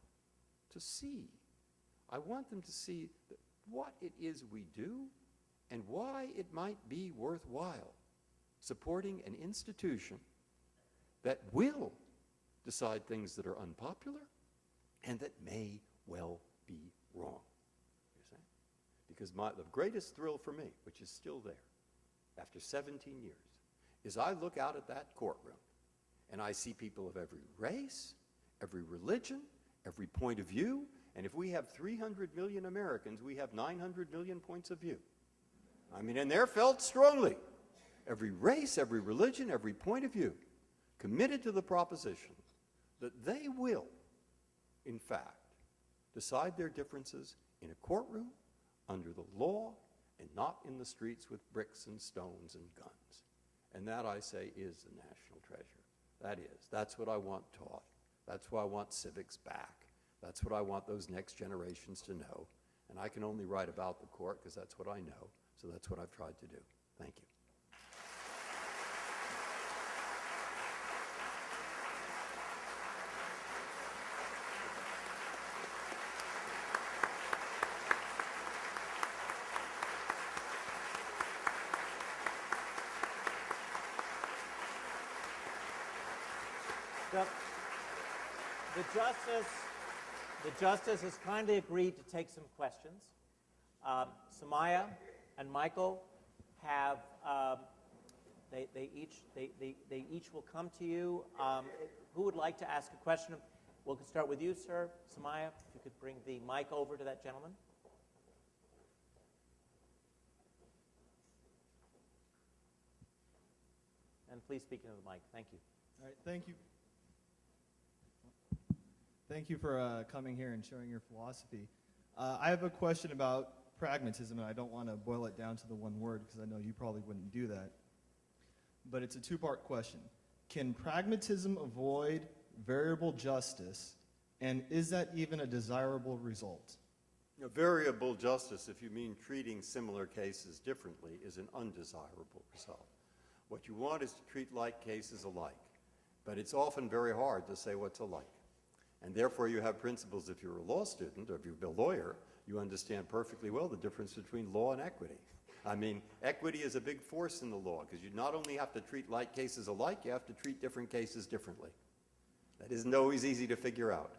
to see. I want them to see what it is we do and why it might be worthwhile supporting an institution that will decide things that are unpopular and that may well be wrong. You see? Because the greatest thrill for me, which is still there after 17 years, is I look out at that courtroom and I see people of every race, every religion, every point of view. And if we have 300 million Americans, we have 900 million points of view. I mean, and they're felt strongly. Every race, every religion, every point of view, committed to the proposition that they will, in fact, decide their differences in a courtroom, under the law, and not in the streets with bricks and stones and guns. And that, I say, is the national treasure. That is. That's what I want taught. That's why I want civics back. That's what I want those next generations to know. And I can only write about the court because that's what I know. So that's what I've tried to do. Thank you. The justice has kindly agreed to take some questions. Samaya and Michael have they each will come to you. Who would like to ask a question? We'll start with you, sir. Samaya, if you could bring the mic over to that gentleman. And please speak into the mic. Thank you. All right, thank you. Thank you for coming here and sharing your philosophy. I have a question about pragmatism, and I don't want to boil it down to the one word because I know you probably wouldn't do that. But it's a two-part question. Can pragmatism avoid variable justice, and is that even a desirable result? Variable justice, if you mean treating similar cases differently, is an undesirable result. What you want is to treat like cases alike, but it's often very hard to say what's alike. And therefore you have principles. If you're a law student or if you're a lawyer, you understand perfectly well the difference between law and equity. I mean, equity is a big force in the law because you not only have to treat like cases alike, you have to treat different cases differently. That isn't always easy to figure out.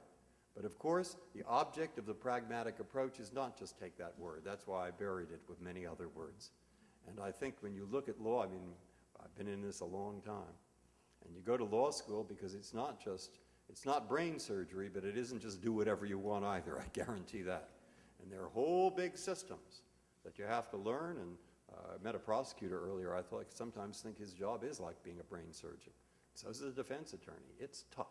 But of course, the object of the pragmatic approach is not just take that word. That's why I buried it with many other words. And I think when you look at law, I mean, I've been in this a long time, and you go to law school because it's not brain surgery, but it isn't just do whatever you want either, I guarantee that. And there are whole big systems that you have to learn, and I met a prosecutor earlier. I sometimes think his job is like being a brain surgeon. So is a defense attorney. It's tough.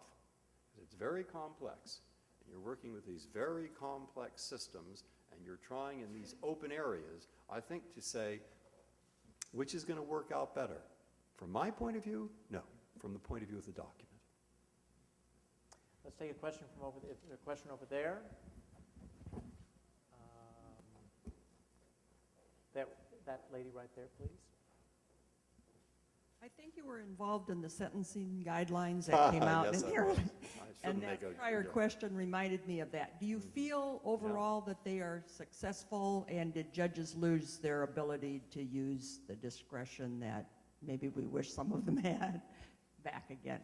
It's very complex. And you're working with these very complex systems, and you're trying in these open areas, I think, to say, which is going to work out better? From my point of view, no. from the point of view of the document. Let's take a question from over there. A question over there. That lady right there, please. I think you were involved in the sentencing guidelines that came out Yes, in I here. was. And that prior question reminded me of that. Do you feel overall that they are successful, and did judges lose their ability to use the discretion that maybe we wish some of them had back again?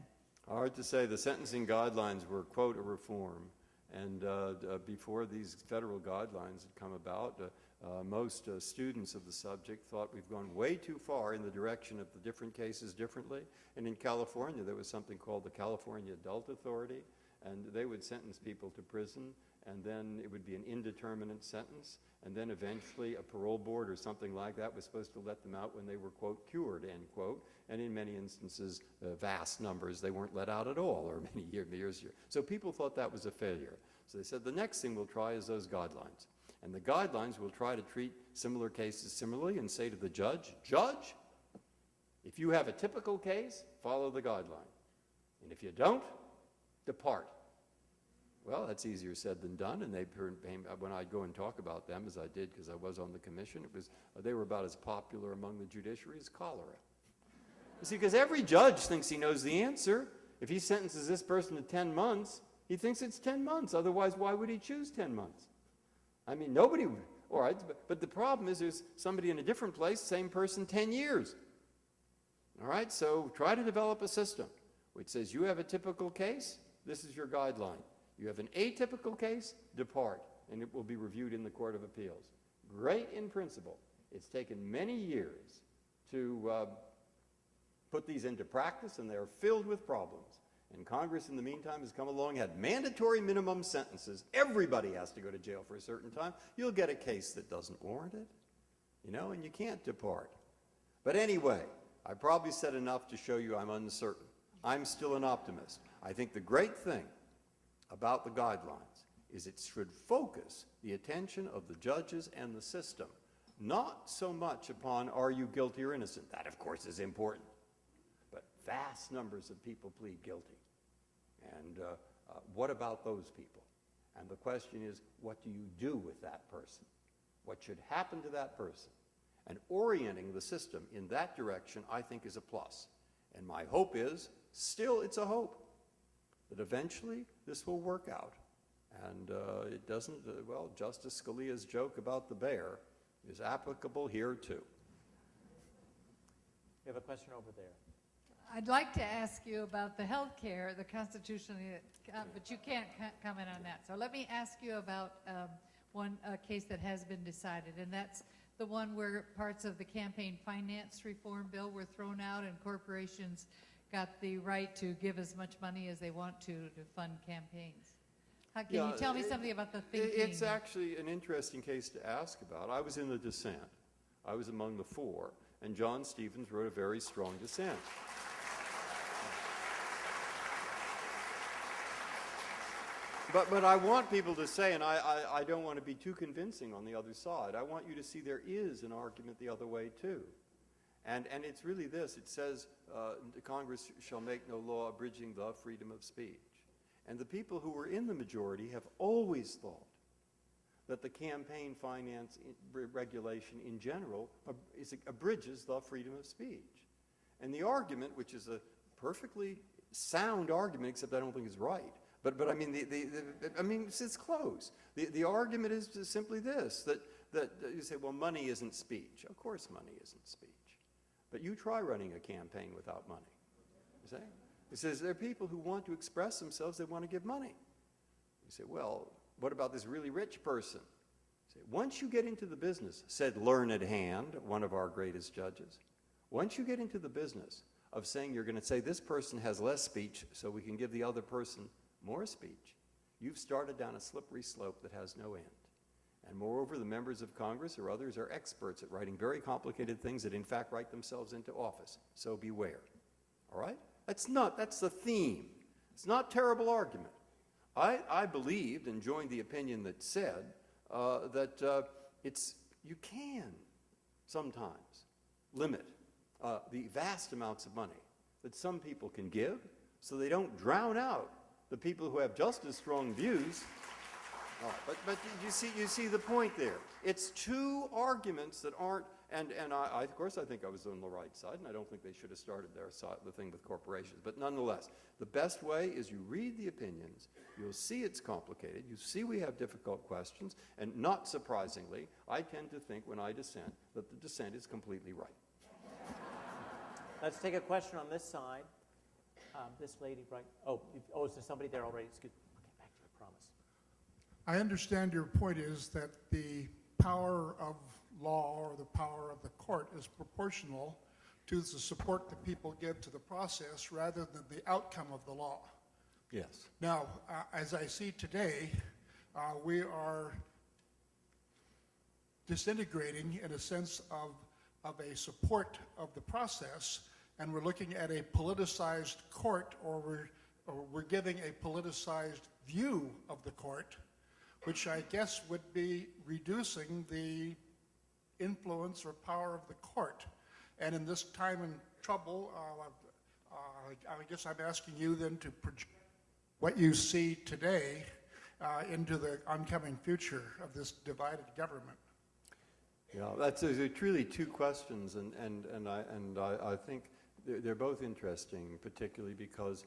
Hard to say. The sentencing guidelines were, quote, a reform. And before these federal guidelines had come about, most students of the subject thought we've gone way too far in the direction of the different cases differently. And in California, there was something called the California Adult Authority, and they would sentence people to prison, and then it would be an indeterminate sentence, and then eventually a parole board or something like that was supposed to let them out when they were, quote, cured, end quote. And in many instances, vast numbers, they weren't let out at all, or many years. So people thought that was a failure. So they said the next thing we'll try is those guidelines. And the guidelines will try to treat similar cases similarly and say to the judge, Judge, if you have a typical case, follow the guideline. And if you don't, depart. Well, that's easier said than done, and when I'd go and talk about them, as I did because I was on the commission, they were about as popular among the judiciary as cholera. You see, because every judge thinks he knows the answer. If he sentences this person to 10 months, he thinks it's 10 months. Otherwise, why would he choose 10 months? I mean, nobody would. All right, but the problem is there's somebody in a different place, same person, 10 years. All right, so try to develop a system which says you have a typical case, this is your guideline. You have an atypical case, depart, and it will be reviewed in the Court of Appeals. Great in principle. It's taken many years to put these into practice, and they're filled with problems. And Congress, in the meantime, has come along, had mandatory minimum sentences. Everybody has to go to jail for a certain time. You'll get a case that doesn't warrant it, and you can't depart. But anyway, I probably said enough to show you I'm uncertain. I'm still an optimist. I think the great thing about the guidelines is it should focus the attention of the judges and the system, not so much upon are you guilty or innocent. That, of course, is important. But vast numbers of people plead guilty. And what about those people? And the question is, what do you do with that person? What should happen to that person? And orienting the system in that direction, I think, is a plus. And my hope is, still it's a hope, that eventually this will work out. And it doesn't, Justice Scalia's joke about the bear is applicable here too. We have a question over there. I'd like to ask you about the health care, the constitutional, but you can't comment on that. So let me ask you about one case that has been decided, and that's the one where parts of the campaign finance reform bill were thrown out and corporations got the right to give as much money as they want to fund campaigns. Can you tell me something about the thinking? It's actually an interesting case to ask about. I was in the dissent. I was among the four, and John Stevens wrote a very strong dissent. But I want people to say, and I don't want to be too convincing on the other side, I want you to see there is an argument the other way too. And it's really this. It says Congress shall make no law abridging the freedom of speech. And the people who were in the majority have always thought that the campaign finance regulation in general abridges the freedom of speech. And the argument, which is a perfectly sound argument, except I don't think it's right, but I mean, it's close. The argument is simply this, that you say, well, money isn't speech. Of course money isn't speech. But you try running a campaign without money. You see? It says there are people who want to express themselves, they want to give money. You say, well, what about this really rich person? You say, once you get into the business, said Learned Hand, one of our greatest judges, once you get into the business of saying you're going to say this person has less speech so we can give the other person more speech, you've started down a slippery slope that has no end. And moreover, the members of Congress or others are experts at writing very complicated things that in fact write themselves into office. So beware. All right? That's the theme. It's not a terrible argument. I believed and joined the opinion that said that you can sometimes limit the vast amounts of money that some people can give so they don't drown out the people who have just as strong views. But you see the point there. It's two arguments that aren't, and of course I think I was on the right side, and I don't think they should have started their side, the thing with corporations. But nonetheless, the best way is you read the opinions, you'll see it's complicated, you see we have difficult questions, and not surprisingly, I tend to think when I dissent that the dissent is completely right. Let's take a question on this side. This lady, right? Is there somebody there already? Excuse me. Okay, back to you, I promise. I understand your point is that the power of law or the power of the court is proportional to the support that people give to the process rather than the outcome of the law. Yes. Now, as I see today, we are disintegrating in a sense of a support of the process, and we're looking at a politicized court, or we're giving a politicized view of the court, which I guess would be reducing the influence or power of the court. And in this time and trouble, I guess I'm asking you then to project what you see today into the oncoming future of this divided government. Yeah, that's truly two questions, and I think they're both interesting, particularly because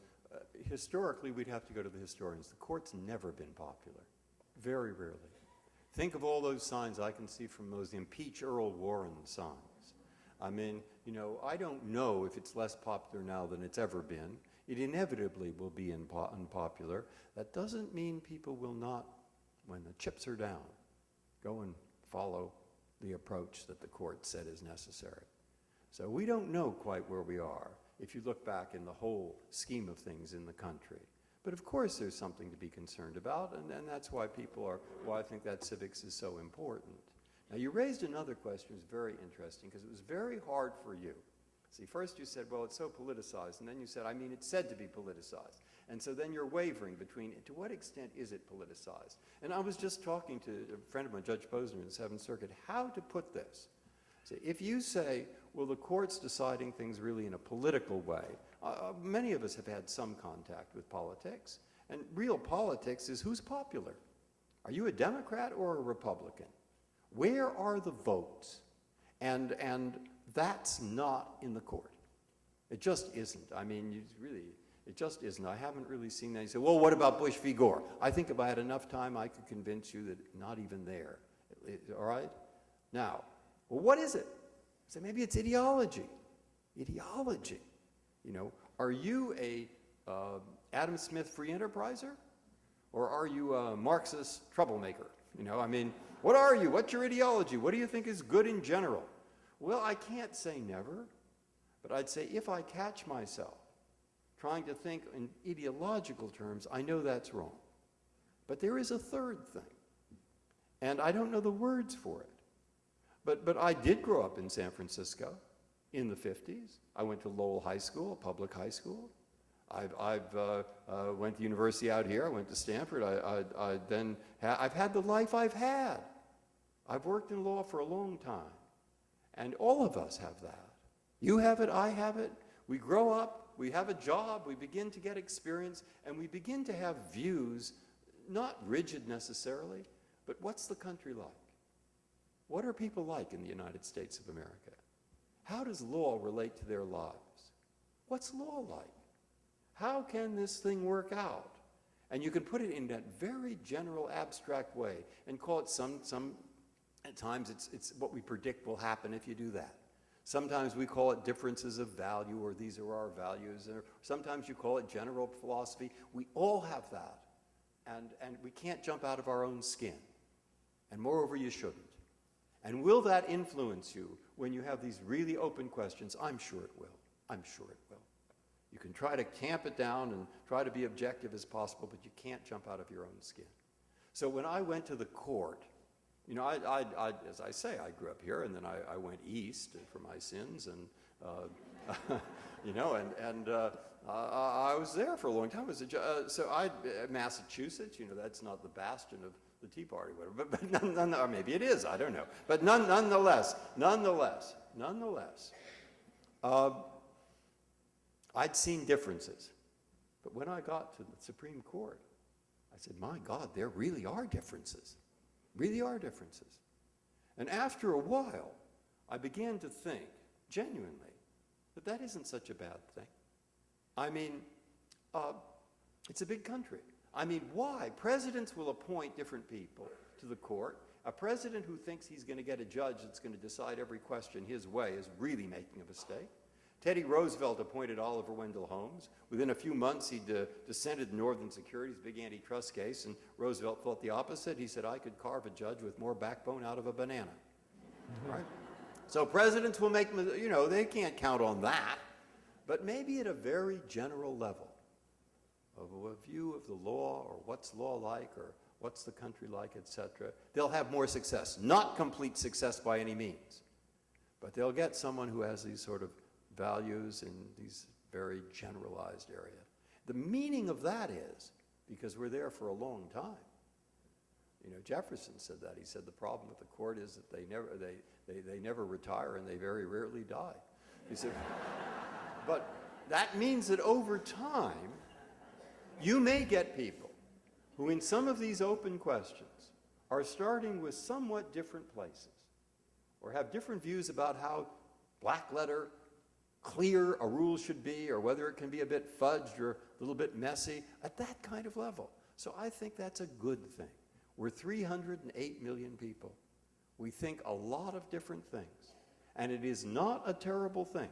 historically we'd have to go to the historians. The court's never been popular, very rarely. Think of all those signs I can see from those impeach Earl Warren signs. I mean, I don't know if it's less popular now than it's ever been. It inevitably will be unpopular. That doesn't mean people will not, when the chips are down, go and follow the approach that the court said is necessary. So we don't know quite where we are if you look back in the whole scheme of things in the country. But of course there's something to be concerned about, and that's why I think that civics is so important. Now you raised another question that was very interesting, because it was very hard for you. See, first you said, well, it's so politicized, and then you said, I mean, it's said to be politicized. And so then you're wavering between, to what extent is it politicized? And I was just talking to a friend of mine, Judge Posner in the Seventh Circuit, how to put this. So if you say, well, the court's deciding things really in a political way, many of us have had some contact with politics, and real politics is who's popular. Are you a Democrat or a Republican? Where are the votes? And that's not in the court. It just isn't. I mean, it just isn't. I haven't really seen that. You say, well, what about Bush v. Gore? I think if I had enough time, I could convince you that not even there. All right? Now, well, what is it? So maybe it's ideology. Ideology. Are you a Adam Smith free enterpriser? Or are you a Marxist troublemaker? I mean, what are you? What's your ideology? What do you think is good in general? Well, I can't say never, but I'd say if I catch myself trying to think in ideological terms, I know that's wrong. But there is a third thing, and I don't know the words for it. But I did grow up in San Francisco in the 50s. I went to Lowell High School, a public high school. I've went to university out here. I went to Stanford. I've had the life I've had. I've worked in law for a long time. And all of us have that. You have it, I have it. We grow up, we have a job, we begin to get experience, and we begin to have views, not rigid necessarily, but what's the country like? What are people like in the United States of America? How does law relate to their lives? What's law like? How can this thing work out? And you can put it in that very general, abstract way and call it at times it's what we predict will happen if you do that. Sometimes we call it differences of value, or these are our values. Or sometimes you call it general philosophy. We all have that. And we can't jump out of our own skin. And moreover, you shouldn't. And will that influence you when you have these really open questions? I'm sure it will. I'm sure it will. You can try to tamp it down and try to be objective as possible, but you can't jump out of your own skin. So when I went to the court, as I say, I grew up here, and then I went east for my sins, and I was there for a long time. Massachusetts, that's not the bastion of the Tea Party, whatever, or maybe it is, I don't know. But nonetheless, I'd seen differences. But when I got to the Supreme Court, I said, my God, there really are differences. Really are differences. And after a while, I began to think, genuinely, that that isn't such a bad thing. I mean, it's a big country. I mean, why? Presidents will appoint different people to the court. A president who thinks he's going to get a judge that's going to decide every question his way is really making a mistake. Teddy Roosevelt appointed Oliver Wendell Holmes. Within a few months, he dissented Northern Securities, big antitrust case, and Roosevelt thought the opposite. He said, I could carve a judge with more backbone out of a banana. Right? So presidents will make, they can't count on that. But maybe at a very general level of a view of the law, or what's law like, or what's the country like, etc., they'll have more success. Not complete success by any means, but they'll get someone who has these sort of values in these very generalized area. The meaning of that is, because we're there for a long time. Jefferson said that. He said the problem with the court is that they never retire and they very rarely die. He said, but that means that over time, you may get people who in some of these open questions are starting with somewhat different places, or have different views about how black letter clear a rule should be, or whether it can be a bit fudged or a little bit messy, at that kind of level. So I think that's a good thing. We're 308 million people. We think a lot of different things. And it is not a terrible thing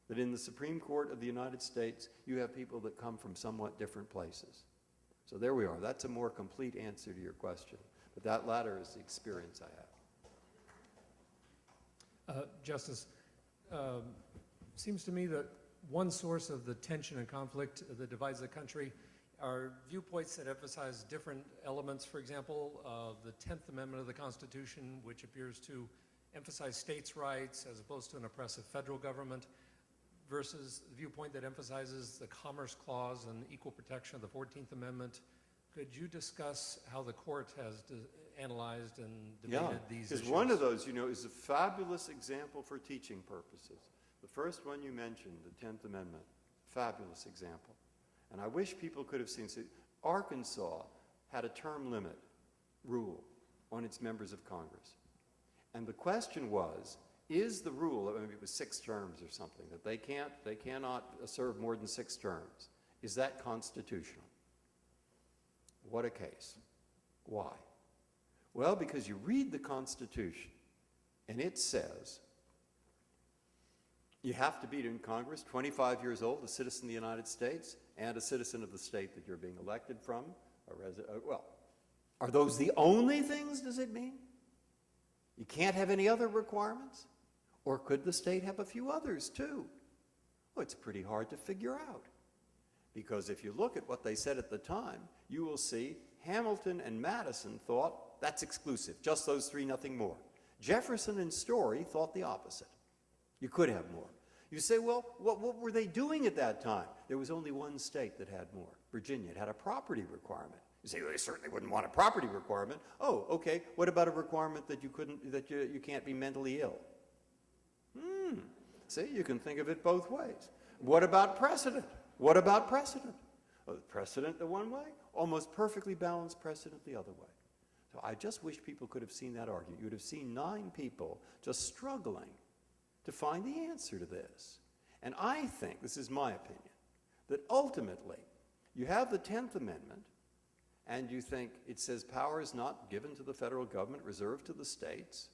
that in the Supreme Court of the United States, you have people that come from somewhat different places. So there we are. That's a more complete answer to your question. But that latter is the experience I have. Justice, seems to me that one source of the tension and conflict that divides the country are viewpoints that emphasize different elements. For example, the 10th Amendment of the Constitution, which appears to emphasize states' rights as opposed to an oppressive federal government, versus the viewpoint that emphasizes the Commerce Clause and equal protection of the 14th Amendment. Could you discuss how the court has analyzed and debated these issues? Because one of those, is a fabulous example for teaching purposes. The first one you mentioned, the 10th Amendment, fabulous example. And I wish people could have seen. So Arkansas had a term limit rule on its members of Congress. And the question was, is the rule, maybe it was 6 terms or something, that they cannot serve more than 6 terms, is that constitutional? What a case. Why? Well, because you read the Constitution, and it says you have to be in Congress 25 years old, a citizen of the United States, and a citizen of the state that you're being elected from. Well, are those the only things, does it mean? You can't have any other requirements? Or could the state have a few others too? Well, it's pretty hard to figure out. Because if you look at what they said at the time, you will see Hamilton and Madison thought that's exclusive, just those 3, nothing more. Jefferson and Story thought the opposite. You could have more. You say, well, what were they doing at that time? There was only one state that had more. Virginia. It had a property requirement. You say, well, they certainly wouldn't want a property requirement. Oh, okay. What about a requirement that you can't be mentally ill? See, you can think of it both ways. What about precedent? What about precedent? Well, precedent the one way, almost perfectly balanced precedent the other way. So I just wish people could have seen that argument. You would have seen 9 people just struggling to find the answer to this. And I think, this is my opinion, that ultimately you have the 10th Amendment and you think it says power is not given to the federal government, reserved to the states.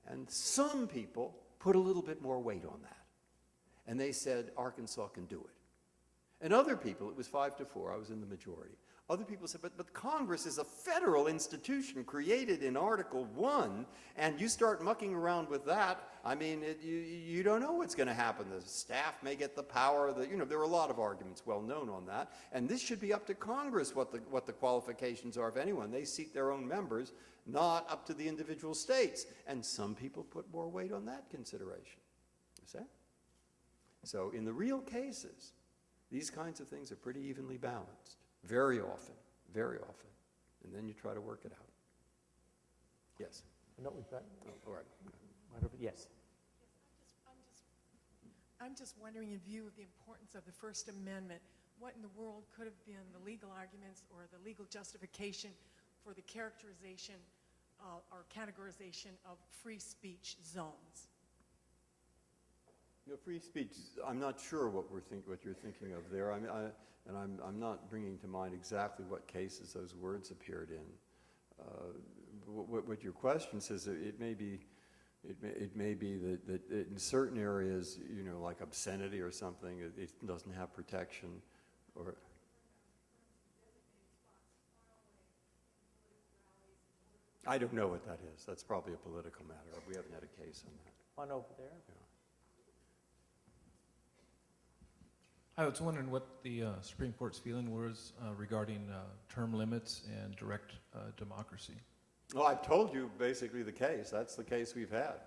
And some people put a little bit more weight on that. And they said Arkansas can do it. And other people, it was 5-4, I was in the majority. Other people said, but Congress is a federal institution created in Article 1, and you start mucking around with that, I mean, you don't know what's going to happen. The staff may get the power. There are a lot of arguments well known on that. And this should be up to Congress what the qualifications are of anyone. They seat their own members, not up to the individual states. And some people put more weight on that consideration. You see? So in the real cases, these kinds of things are pretty evenly balanced. Very often, very often. And then you try to work it out. Yes? No, we've got. Oh, all right. Yes. I'm just wondering, in view of the importance of the First Amendment, what in the world could have been the legal arguments or the legal justification for the characterization or categorization of free speech zones? You know, free speech, I'm not sure what you're thinking of there. I'm not bringing to mind exactly what cases those words appeared in. What your question says, it may be that in certain areas, you know, like obscenity or something, it doesn't have protection, or. I don't know what that is. That's probably a political matter. We haven't had a case on that. One over there. Yeah. I was wondering what the Supreme Court's feeling was regarding term limits and direct democracy. Well, I've told you basically the case. That's the case we've had.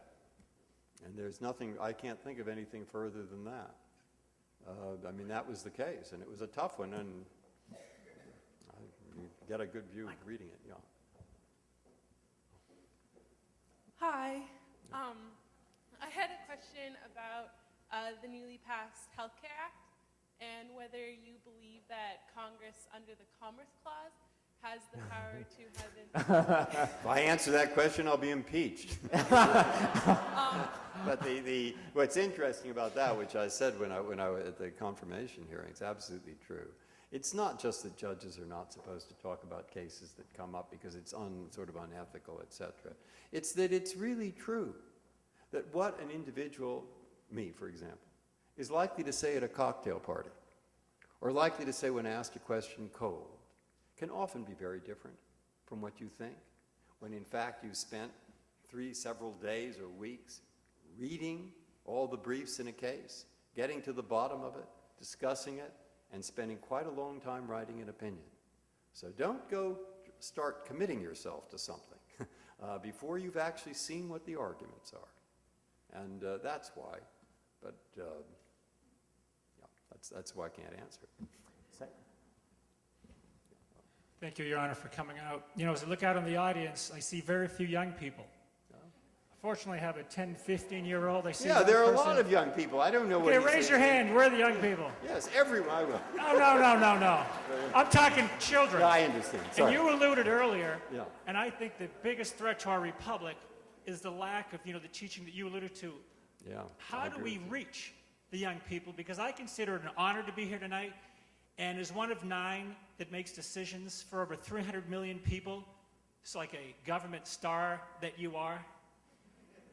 And there's nothing, I can't think of anything further than that. I mean, that was the case, and it was a tough one, and you get a good view of reading it, yeah. Hi. I had a question about the newly passed Health Care Act and whether you believe that Congress, under the Commerce Clause, has the power to have If I answer that question, I'll be impeached. But what's interesting about that, which I said when I was at the confirmation hearing, it's absolutely true. It's not just that judges are not supposed to talk about cases that come up because it's sort of unethical, etc. It's that it's really true that what an individual, me for example, is likely to say at a cocktail party, or likely to say when asked a question cold, can often be very different from what you think, when in fact you've spent several days or weeks reading all the briefs in a case, getting to the bottom of it, discussing it, and spending quite a long time writing an opinion. So don't go start committing yourself to something before you've actually seen what the arguments are. And that's why, but yeah, that's why I can't answer it. Thank you, Your Honor, for coming out. You know, as I look out in the audience, I see very few young people. Fortunately, I have a 10, 15-year-old. I see. Yeah, there are a lot of young people. I don't know what. Okay, raise your hand. Where are the young people? Yes, everyone. I will. No. I'm talking children. Yeah, I understand. Sorry. And you alluded earlier, yeah. And I think the biggest threat to our republic is the lack of, the teaching that you alluded to. Yeah. How do we reach the young people? Because I consider it an honor to be here tonight, and as one of 9 that makes decisions for over 300 million people, it's like a government star that you are.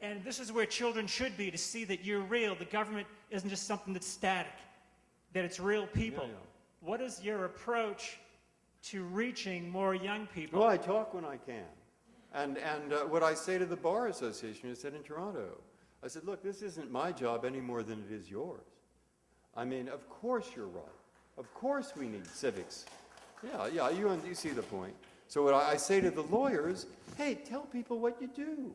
And this is where children should be, to see that you're real. The government isn't just something that's static, that it's real people. Yeah. What is your approach to reaching more young people? Well, I talk when I can. And what I say to the Bar Association, I said in Toronto, I said, look, this isn't my job any more than it is yours. I mean, of course you're right. Of course we need civics. Yeah, you see the point. So what I say to the lawyers, hey, tell people what you do.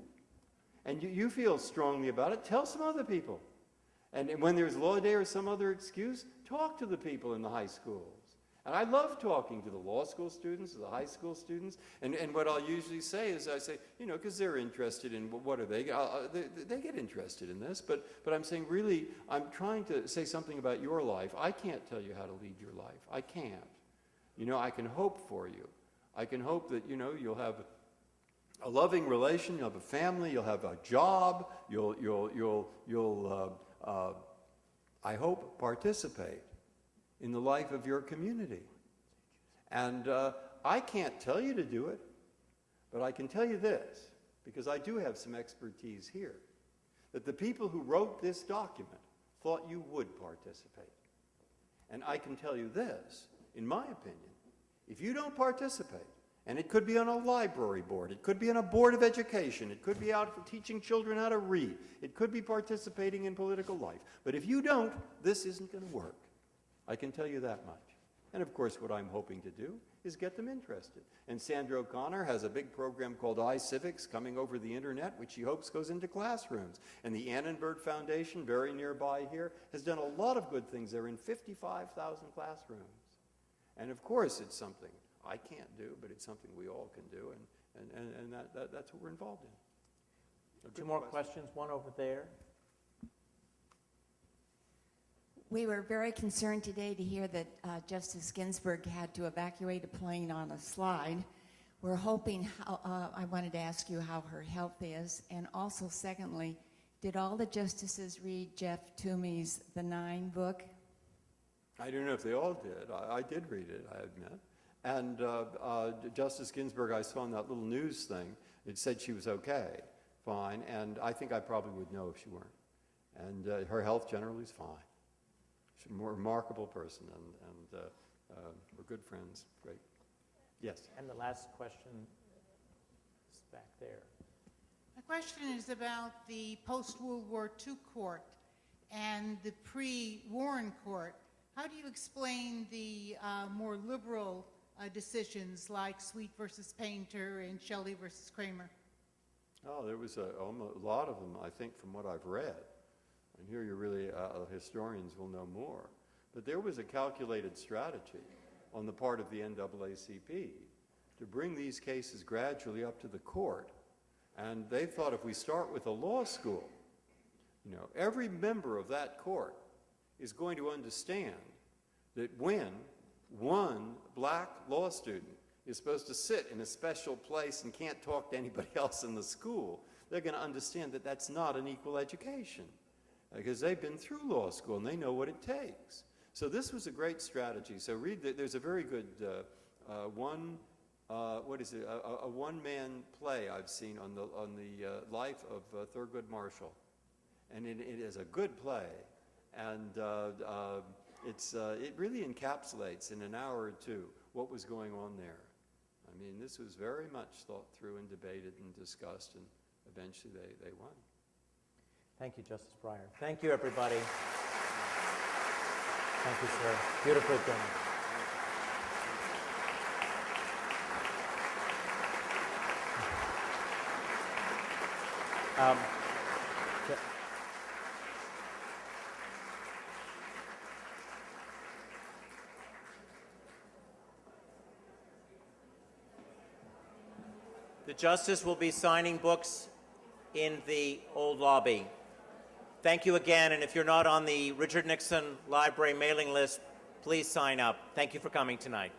And you feel strongly about it, tell some other people. And when there's law day or some other excuse, talk to the people in the high schools. And I love talking to the law school students, the high school students. And what I'll usually say is I say, because they're interested in what are they get interested in this. But I'm saying, really, I'm trying to say something about your life. I can't tell you how to lead your life. I can't. I can hope for you. I can hope that, you'll have a loving relation, you'll have a family, you'll have a job, you'll I hope, participate in the life of your community. And I can't tell you to do it, but I can tell you this, because I do have some expertise here, that the people who wrote this document thought you would participate. And I can tell you this, in my opinion, if you don't participate, and it could be on a library board, it could be on a board of education, it could be out for teaching children how to read, it could be participating in political life. But if you don't, this isn't going to work. I can tell you that much. And of course, what I'm hoping to do is get them interested. And Sandra O'Connor has a big program called iCivics coming over the internet, which she hopes goes into classrooms. And the Annenberg Foundation, very nearby here, has done a lot of good things. They're in 55,000 classrooms. And of course, it's something I can't do, but it's something we all can do, and that's what we're involved in. Two more questions, one over there. We were very concerned today to hear that Justice Ginsburg had to evacuate a plane on a slide. We're hoping, I wanted to ask you how her health is, and also secondly, did all the justices read Jeff Toomey's The Nine book? I don't know if they all did. I did read it, I admit. And Justice Ginsburg, I saw in that little news thing, it said she was okay, fine, and I think I probably would know if she weren't. And her health generally is fine. She's a remarkable person, and we're good friends. Great. Yes? And the last question is back there. My question is about the post-World War II court and the pre-Warren court. How do you explain the more liberal decisions like Sweet versus Painter and Shelley versus Kramer? Oh, there was a lot of them, I think, from what I've read. And here you're really, historians will know more. But there was a calculated strategy on the part of the NAACP to bring these cases gradually up to the court. And they thought if we start with a law school, you know, every member of that court is going to understand that when one black law student is supposed to sit in a special place and can't talk to anybody else in the school, they're going to understand that that's not an equal education because they've been through law school and they know what it takes. So this was a great strategy. So read there's a very good a one-man play I've seen on the life of Thurgood Marshall, and it is a good play, and it really encapsulates in an hour or two what was going on there. I mean, this was very much thought through and debated and discussed, and eventually they won. Thank you, Justice Breyer. Thank you, everybody. Thank you, sir. Beautifully done. The Justice will be signing books in the old lobby. Thank you again, and if you're not on the Richard Nixon Library mailing list, please sign up. Thank you for coming tonight.